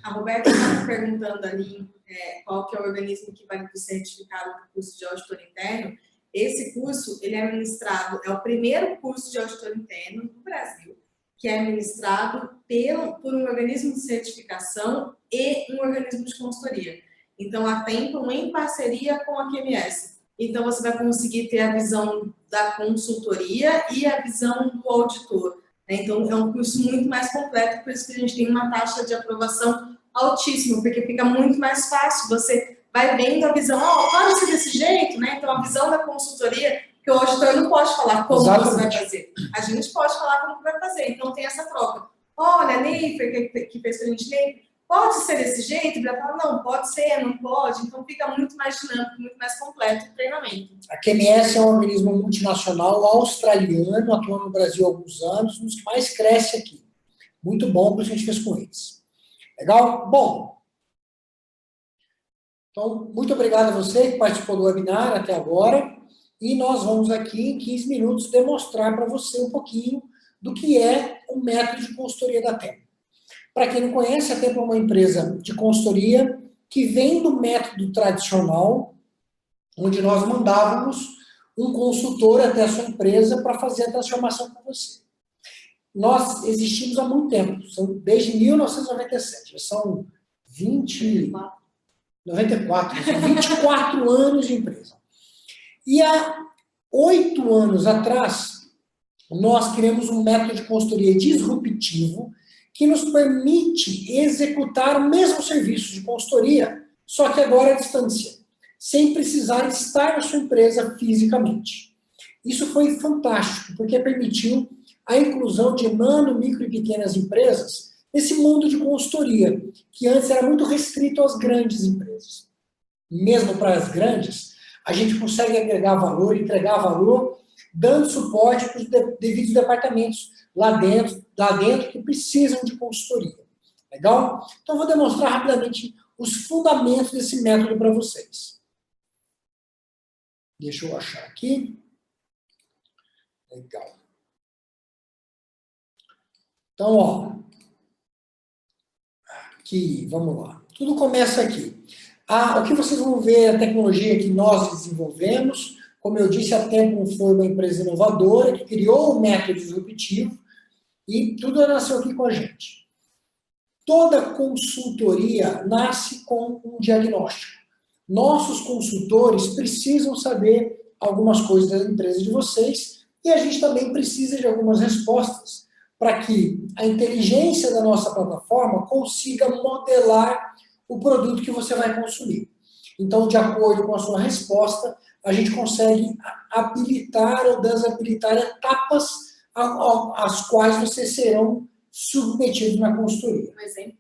A Roberta está perguntando ali qual que é o organismo que vai ser certificado para o curso de auditor interno. Esse curso, ele é ministrado, é o primeiro curso de auditor interno do Brasil, que é ministrado por um organismo de certificação e um organismo de consultoria. Então, a Tempo em parceria com a QMS. Então, você vai conseguir ter a visão da consultoria e a visão do auditor. Então, é um curso muito mais completo, por isso que a gente tem uma taxa de aprovação altíssima, porque fica muito mais fácil, você vai vendo a visão, pode ser desse jeito, né? Então, a visão da consultoria, que o auditor não pode falar como você vai fazer, a gente pode falar como vai fazer, então tem essa troca. Olha, a Neifer, que fez com a gente, Neifer, pode ser desse jeito? Ele vai falar, não, pode ser, não pode, então fica muito mais dinâmico, muito mais completo o treinamento. A QMS é um organismo multinacional australiano, atua no Brasil há alguns anos, um dos que mais cresce aqui. Muito bom para a gente fez com eles. Legal? Bom, então, muito obrigado a você que participou do webinar até agora, e nós vamos aqui, em 15 minutos, demonstrar para você um pouquinho do que é o método de consultoria da Tempo. Para quem não conhece, a Tempo é uma empresa de consultoria que vem do método tradicional, onde nós mandávamos um consultor até a sua empresa para fazer a transformação com você. Nós existimos há muito tempo, desde 1997, já são 94 anos de empresa. E há 8 anos atrás, nós criamos um método de consultoria disruptivo que nos permite executar o mesmo serviço de consultoria, só que agora à distância, sem precisar estar na sua empresa fisicamente. Isso foi fantástico, porque permitiu a inclusão de nano, micro e pequenas empresas nesse mundo de consultoria, que antes era muito restrito às grandes empresas. Mesmo para as grandes, a gente consegue agregar valor, entregar valor, dando suporte para os devidos departamentos lá dentro que precisam de consultoria. Legal? Então, vou demonstrar rapidamente os fundamentos desse método para vocês. Deixa eu achar aqui. Legal. Então, ó. Aqui, vamos lá. Tudo começa aqui. O que vocês vão ver é a tecnologia que nós desenvolvemos. Como eu disse, a Tempo foi uma empresa inovadora que criou o método disruptivo e tudo nasceu aqui com a gente. Toda consultoria nasce com um diagnóstico. Nossos consultores precisam saber algumas coisas da empresa de vocês e a gente também precisa de algumas respostas para que a inteligência da nossa plataforma consiga modelar o produto que você vai consumir. Então, de acordo com a sua resposta, a gente consegue habilitar ou desabilitar etapas às quais vocês serão submetidos na consultoria. Por exemplo,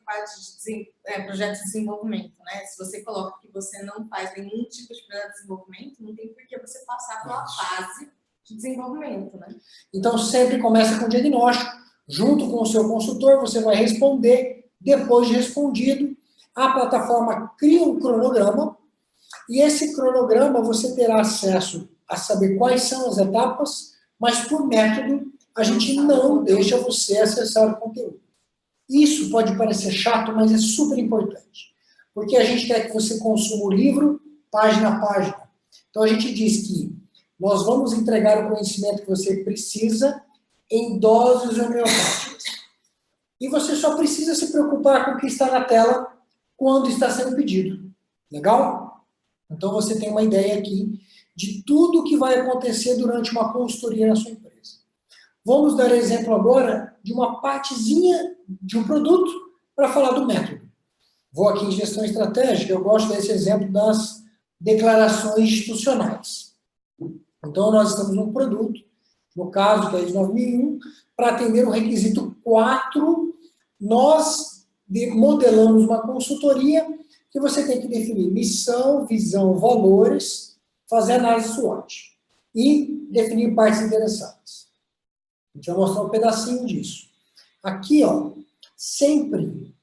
parte de projeto de desenvolvimento, né? Se você coloca que você não faz nenhum tipo de projeto de desenvolvimento, não tem por que você passar pela fase de desenvolvimento, né? Então, sempre começa com o diagnóstico. Junto com o seu consultor, você vai responder. Depois de respondido, a plataforma cria um cronograma e esse cronograma você terá acesso a saber quais são as etapas, mas por método a gente não deixa você acessar o conteúdo. Isso pode parecer chato, mas é super importante, porque a gente quer que você consuma o livro página a página. Então a gente diz que nós vamos entregar o conhecimento que você precisa em doses homeopáticas. E você só precisa se preocupar com o que está na tela quando está sendo pedido. Legal? Então você tem uma ideia aqui de tudo o que vai acontecer durante uma consultoria na sua empresa. Vamos dar exemplo agora de uma partezinha de um produto para falar do método. Vou aqui em gestão estratégica, eu gosto desse exemplo das declarações institucionais. Então nós estamos num produto, no caso da ISO 9001, para atender o requisito 4, nós modelamos uma consultoria que você tem que definir missão, visão, valores, fazer análise SWOT e definir partes interessadas. A gente vai mostrar um pedacinho disso. Aqui, ó, sempre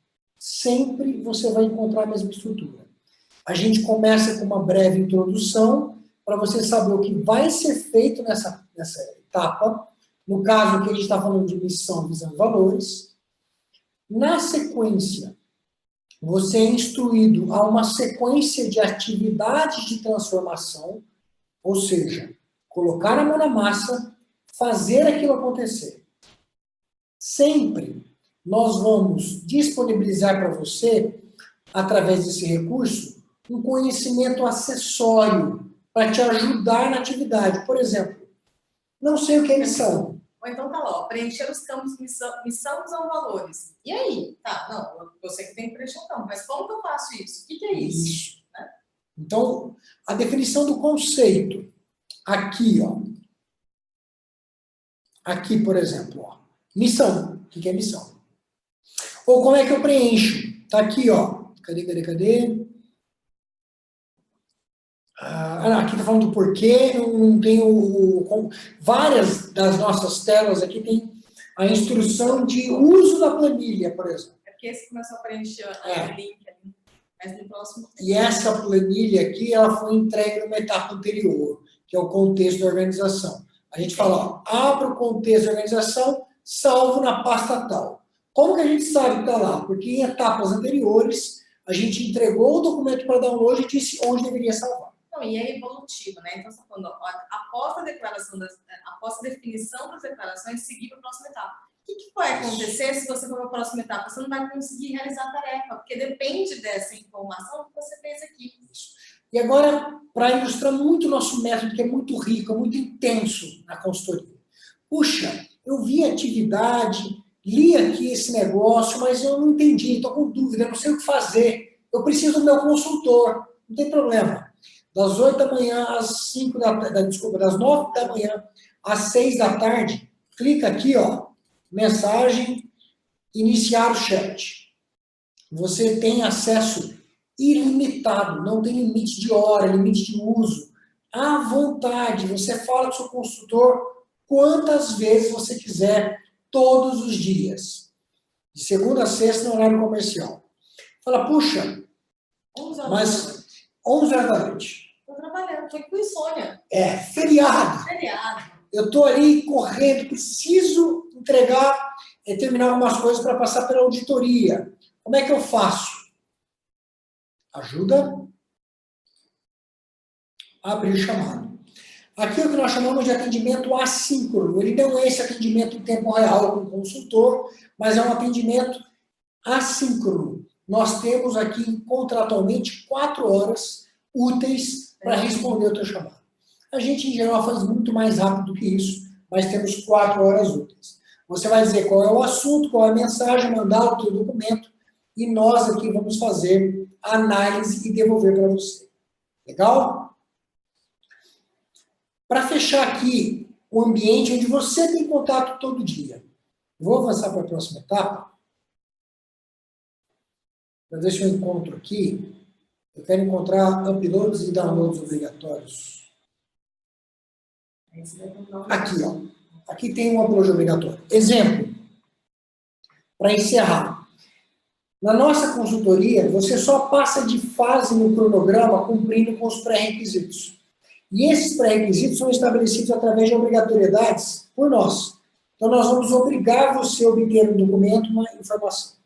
você vai encontrar a mesma estrutura. A gente começa com uma breve introdução para você saber o que vai ser feito nessa etapa. No caso, aqui a gente está falando de missão, visão e valores. Na sequência, você é instruído a uma sequência de atividades de transformação, ou seja, colocar a mão na massa, fazer aquilo acontecer. Sempre nós vamos disponibilizar para você, através desse recurso, um conhecimento acessório para te ajudar na atividade. Por exemplo, não sei o que é missão. Ou então tá lá, ó, preencher os campos missão, visão, valores. E aí? Tá, não, você que tem que preencher o campo, mas como que eu faço isso? O que é isso? Isso. Né? Então, a definição do conceito, aqui, ó. Aqui, por exemplo, ó, missão. O que é missão? Ou como é que eu preencho? Tá aqui, ó. Cadê? Aqui tá falando do porquê, não tem várias das nossas telas aqui tem a instrução de uso da planilha, por exemplo. É porque esse começou a preencher o link ali, mas no próximo... E essa planilha aqui, ela foi entregue numa etapa anterior, que é o contexto da organização. A gente fala, ó, abre o contexto da organização, salvo na pasta tal. Como que a gente sabe que está lá? Porque em etapas anteriores, a gente entregou o documento para download e disse onde deveria salvar. Não, e é evolutivo, né? Então, você está falando, ó, após a definição das declarações, seguir para a próxima etapa. O que vai acontecer se você for para a próxima etapa? Você não vai conseguir realizar a tarefa, porque depende dessa informação que você fez aqui. Isso. E agora, para ilustrar muito o nosso método, que é muito rico, é muito intenso na consultoria. Puxa, eu vi a atividade, li aqui esse negócio, mas eu não entendi, estou com dúvida, eu não sei o que fazer. Eu preciso do meu consultor, não tem problema. Das 8 da manhã às 5 da tarde, das 9 da manhã às 6 da tarde, clica aqui, ó, mensagem, iniciar o chat. Você tem acesso ilimitado, não tem limite de hora, limite de uso. À vontade, você fala com o seu consultor quantas vezes você quiser, todos os dias. De segunda a sexta, no horário comercial. Fala, puxa, 11 horas mas 11 horas da noite. Estou trabalhando, estou com insônia. É, feriado. Feriado. Eu estou ali correndo, preciso entregar, terminar algumas coisas para passar pela auditoria. Como é que eu faço? Ajuda. Abrir chamado. Aqui é o que nós chamamos de atendimento assíncrono. Ele não é esse atendimento em tempo real com o consultor, mas é um atendimento assíncrono. Nós temos aqui contratualmente 4 horas úteis para responder o teu chamado. A gente, em geral, faz muito mais rápido do que isso, mas temos 4 horas úteis. Você vai dizer qual é o assunto, qual é a mensagem, mandar o teu documento, e nós aqui vamos fazer a análise e devolver para você. Legal? Para fechar aqui o ambiente onde você tem contato todo dia. Vou avançar para a próxima etapa. Para ver se eu encontro aqui. Eu quero encontrar uploads e downloads obrigatórios. Aqui, ó. Aqui tem um upload obrigatório. Exemplo. Para encerrar. Na nossa consultoria, você só passa de fase no cronograma cumprindo com os pré-requisitos. E esses pré-requisitos são estabelecidos através de obrigatoriedades por nós. Então, nós vamos obrigar você a obter um documento, uma informação.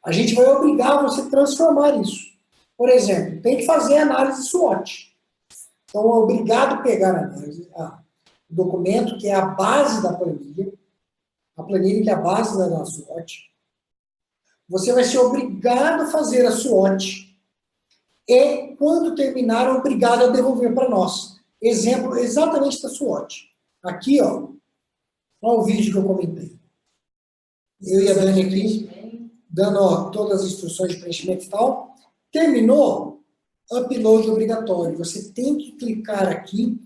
A gente vai obrigar você a transformar isso. Por exemplo, tem que fazer análise SWOT. Então, é obrigado a pegar a análise, o documento, que é a base da planilha, a planilha que é a base da SWOT. Você vai ser obrigado a fazer a SWOT. E, quando terminar, é obrigado a devolver para nós. Exemplo exatamente da SWOT. Aqui, ó. Olha o vídeo que eu comentei. Eu e a Dani aqui, dando ó, todas as instruções de preenchimento e tal. Terminou, upload obrigatório. Você tem que clicar aqui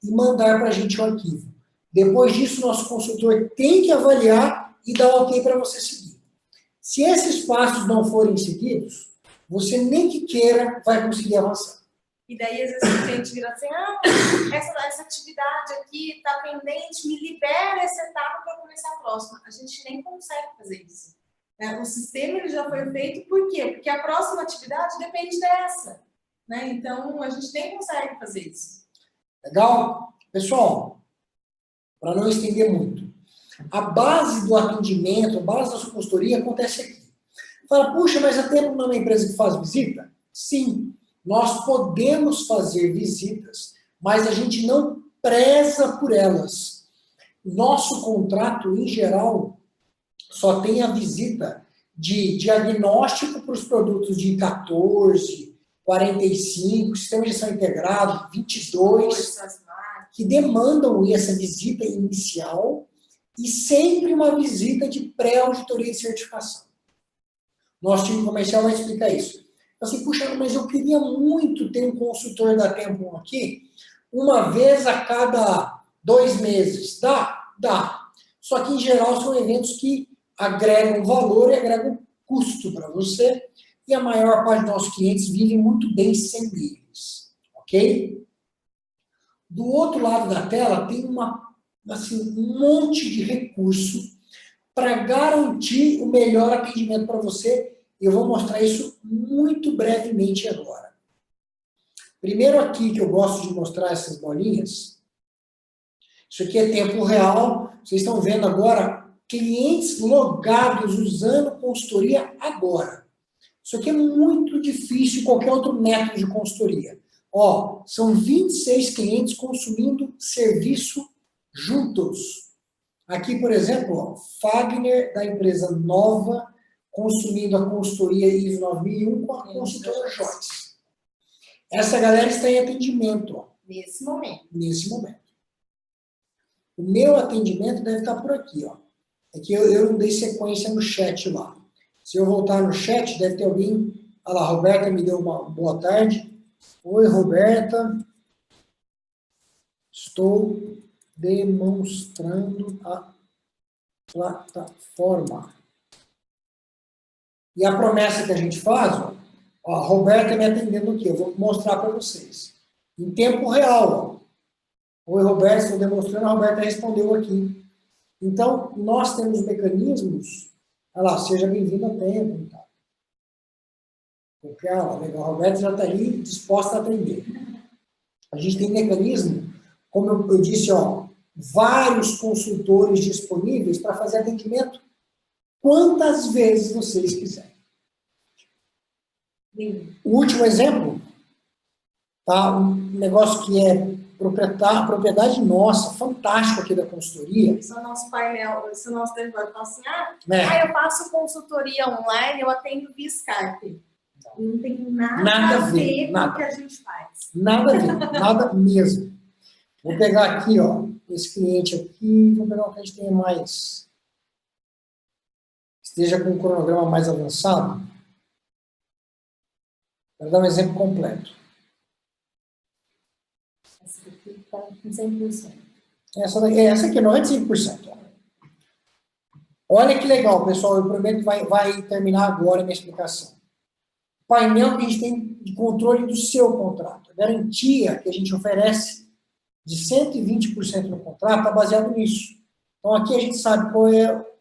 e mandar para a gente o arquivo. Depois disso, nosso consultor tem que avaliar e dar um ok para você seguir. Se esses passos não forem seguidos, você nem que queira vai conseguir avançar. E daí, às vezes, a gente vira assim, essa atividade aqui está pendente, me libera essa etapa para começar a próxima. A gente nem consegue fazer isso. Né? O sistema ele já foi feito, por quê? Porque a próxima atividade depende dessa. Né? Então, a gente nem consegue fazer isso. Legal? Pessoal, para não estender muito, a base do atendimento, a base da sua consultoria acontece aqui. Fala, puxa, mas há tempo numa empresa que faz visita? Sim, nós podemos fazer visitas, mas a gente não preza por elas. Nosso contrato, em geral, só tem a visita de diagnóstico para os produtos de 14, 45, sistema de gestão integrado, 22, que demandam essa visita inicial e sempre uma visita de pré-auditoria de certificação. Nosso time comercial vai explicar isso. Assim, puxa, mas eu queria muito ter um consultor da Tempo aqui, uma vez a cada 2 meses. Dá? Dá. Só que, em geral, são eventos que agregam valor e agregam custo para você, e a maior parte dos nossos clientes vivem muito bem sem eles. Ok? Do outro lado da tela tem um monte de recurso para garantir o melhor atendimento para você. Eu vou mostrar isso muito brevemente agora. Primeiro aqui, que eu gosto de mostrar essas bolinhas, isso aqui é tempo real, vocês estão vendo agora clientes logados usando consultoria agora. Isso aqui é muito difícil em qualquer outro método de consultoria. Ó, são 26 clientes consumindo serviço juntos. Aqui, por exemplo, ó, Fagner, da empresa Nova, consumindo a consultoria ISO 9001 com a consultora Joyce. Essa galera está em atendimento. Ó, nesse momento. Nesse momento. O meu atendimento deve estar por aqui. Ó. É que eu não dei sequência no chat lá. Se eu voltar no chat, deve ter alguém... Olha lá, a Roberta me deu uma boa tarde. Oi, Roberta. Estou demonstrando a plataforma. E a promessa que a gente faz, ó, a Roberta me atendendo aqui, eu vou mostrar para vocês. Em tempo real, ó. Oi, Roberta, estou demonstrando, a Roberta respondeu aqui. Então, nós temos mecanismos, olha lá, seja bem-vindo a tempo. Tá? Porque, legal, a Roberta já está ali disposta a atender. A gente tem mecanismo, como eu disse, ó, vários consultores disponíveis para fazer atendimento quantas vezes vocês quiserem. O último exemplo, tá? Um negócio que é propriedade nossa, fantástico aqui da consultoria. Esse é o nosso painel, esse é o nosso dashboard. Fala assim, eu faço consultoria online, eu atendo via Skype. Não tem nada a ver com o que a gente faz. Nada a ver, nada mesmo. Vou pegar aqui, ó, esse cliente aqui, vou pegar um que a gente tenha mais... esteja com um cronograma mais avançado. Vou dar um exemplo completo. Essa aqui está com 100%. Essa aqui não é de 100%. Ó. Olha que legal, pessoal. Eu prometo que vai terminar agora a minha explicação. O painel que a gente tem de controle do seu contrato. A garantia que a gente oferece de 120% no contrato está baseado nisso. Então, aqui a gente sabe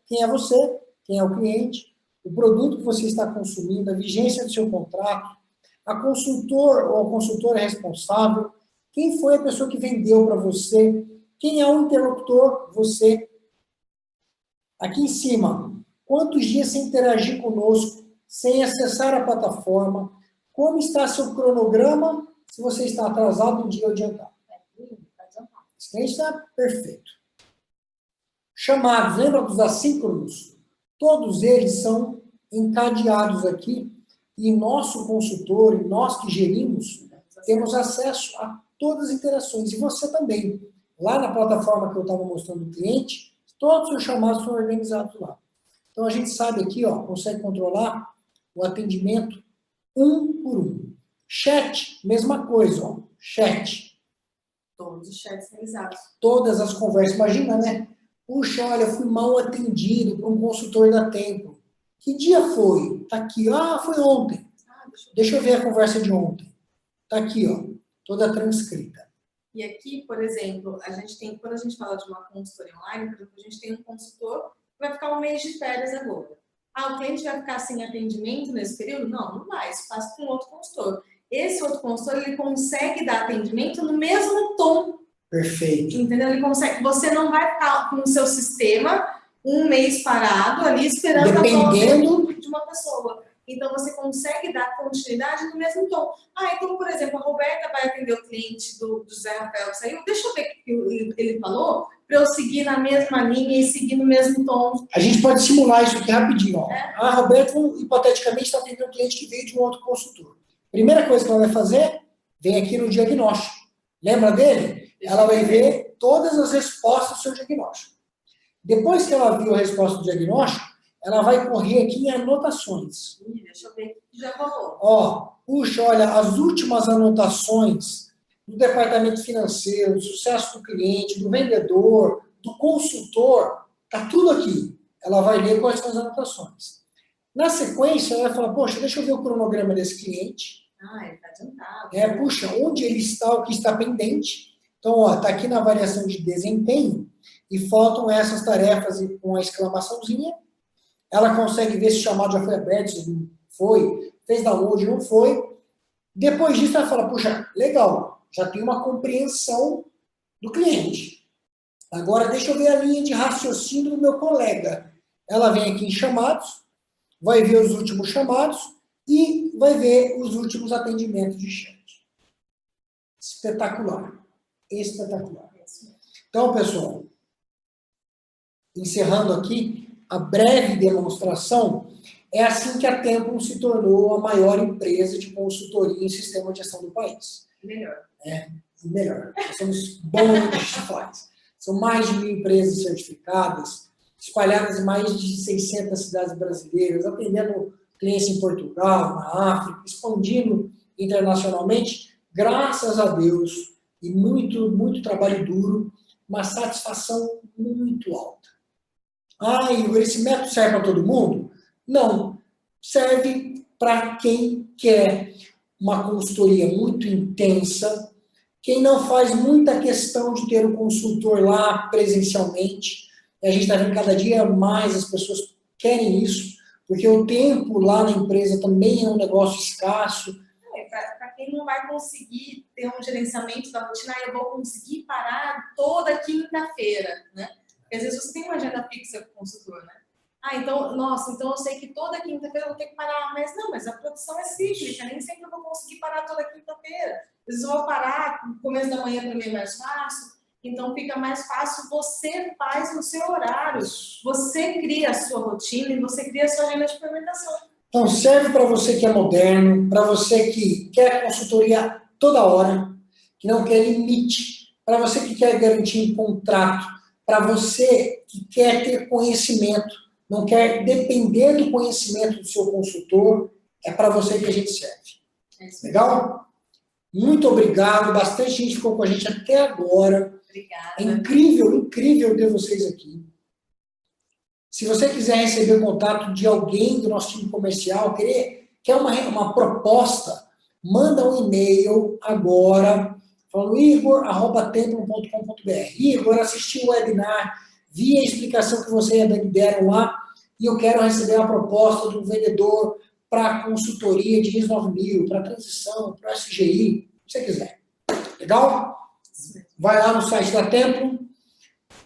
quem é você, quem é o cliente, o produto que você está consumindo, a vigência do seu contrato, a consultor ou a consultora responsável, quem foi a pessoa que vendeu para você, quem é o interlocutor, você. Aqui em cima, quantos dias sem interagir conosco, sem acessar a plataforma, como está seu cronograma, se você está atrasado um dia ou adiantado. Esse cliente está perfeito. Chamados, lembra dos assíncronos? Todos eles são encadeados aqui e nosso consultor, e nós que gerimos, temos acesso a todas as interações. E você também. Lá na plataforma que eu estava mostrando o cliente, todos os chamados são organizados lá. Então, a gente sabe aqui, ó, consegue controlar o atendimento um por um. Chat, mesma coisa, ó, chat. Todos os chats realizados. Todas as conversas. Imagina, né? Puxa, olha, fui mal atendido por um consultor da Tempo. Que dia foi? Tá aqui. Foi ontem. Deixa eu ver a conversa de ontem. Tá aqui, ó. Toda transcrita. E aqui, por exemplo, a gente tem, quando a gente fala de uma consultoria online, por exemplo, a gente tem um consultor que vai ficar um mês de férias agora. O cliente vai ficar sem atendimento nesse período? Não vai. Isso faz com outro consultor. Esse outro consultor, ele consegue dar atendimento no mesmo tom. Perfeito. Entendeu? Ele consegue. Você não vai ficar com o seu sistema um mês parado ali esperando a volta de uma pessoa. Então, você consegue dar continuidade no mesmo tom. Então, por exemplo, a Roberta vai atender o cliente do Zé Rafael que saiu. Deixa eu ver o que ele falou, para eu seguir na mesma linha e seguir no mesmo tom. A gente pode simular isso aqui rapidinho. Ó. A Roberta, hipoteticamente, está atendendo um cliente que veio de um outro consultor. Primeira coisa que ela vai fazer, vem aqui no diagnóstico. Lembra dele? Ela vai ver todas as respostas do seu diagnóstico. Depois que ela viu a resposta do diagnóstico, ela vai correr aqui em anotações. Deixa eu ver que já rolou. Puxa, olha, as últimas anotações do departamento financeiro, do sucesso do cliente, do vendedor, do consultor, tá tudo aqui. Ela vai ler quais são as anotações. Na sequência, ela vai falar, poxa, deixa eu ver o cronograma desse cliente. Ele está adiantado. Puxa, onde ele está, o que está pendente. Então, está aqui na avaliação de desempenho e faltam essas tarefas com a exclamaçãozinha. Ela consegue ver se o chamado já foi aberto, se não foi, fez download, não foi. Depois disso, ela fala, puxa, legal, já tem uma compreensão do cliente. Agora, deixa eu ver a linha de raciocínio do meu colega. Ela vem aqui em chamados, vai ver os últimos chamados e vai ver os últimos atendimentos de chat. Espetacular. Espetacular. Então, pessoal, encerrando aqui, a breve demonstração, é assim que a Templum se tornou a maior empresa de consultoria em sistema de gestão do país. Melhor. Melhor. Nós somos bons no que a gente faz. São mais de 1.000 empresas certificadas, espalhadas em mais de 600 cidades brasileiras, atendendo clientes em Portugal, na África, expandindo internacionalmente, graças a Deus, e muito, muito trabalho duro, uma satisfação muito alta. Ah, Igor, esse método serve para todo mundo? Não. Serve para quem quer uma consultoria muito intensa, quem não faz muita questão de ter o consultor lá presencialmente. A gente está vendo cada dia mais as pessoas querem isso, porque o tempo lá na empresa também é um negócio escasso. Para quem não vai conseguir ter um gerenciamento da rotina, eu vou conseguir parar toda quinta-feira, né? Porque às vezes você tem uma agenda fixa com o consultor, né? Ah, então, nossa, então eu sei que toda quinta-feira eu vou ter que parar. Mas não, mas a produção é cíclica, nem sempre eu vou conseguir parar toda quinta-feira. Às vezes eu vou parar no começo da manhã para mim é mais fácil. Então fica mais fácil, você faz no seu horário. Você cria a sua rotina e você cria a sua agenda de fermentação. Então serve para você que é moderno, para você que quer consultoria toda hora, que não quer limite, para você que quer garantir um contrato, para você que quer ter conhecimento, não quer depender do conhecimento do seu consultor, é para você que a gente serve. Legal? Muito obrigado, bastante gente ficou com a gente até agora. Obrigada. É incrível, incrível ter vocês aqui. Se você quiser receber o contato de alguém do nosso time comercial, quer uma proposta, manda um e-mail agora, falando igor@templum.com.br. Igor, assisti o webinar, vi a explicação que vocês deram lá e eu quero receber a proposta do vendedor para consultoria de ISO 9000, para transição, para SGI, se você quiser. Legal? Vai lá no site da Templum,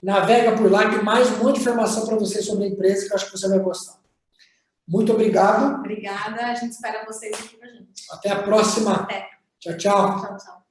navega por lá, tem mais um monte de informação para você sobre a empresa que eu acho que você vai gostar. Muito obrigado. Obrigada, a gente espera vocês aqui com a gente. Até a próxima. Até. Tchau, tchau. Tchau, tchau.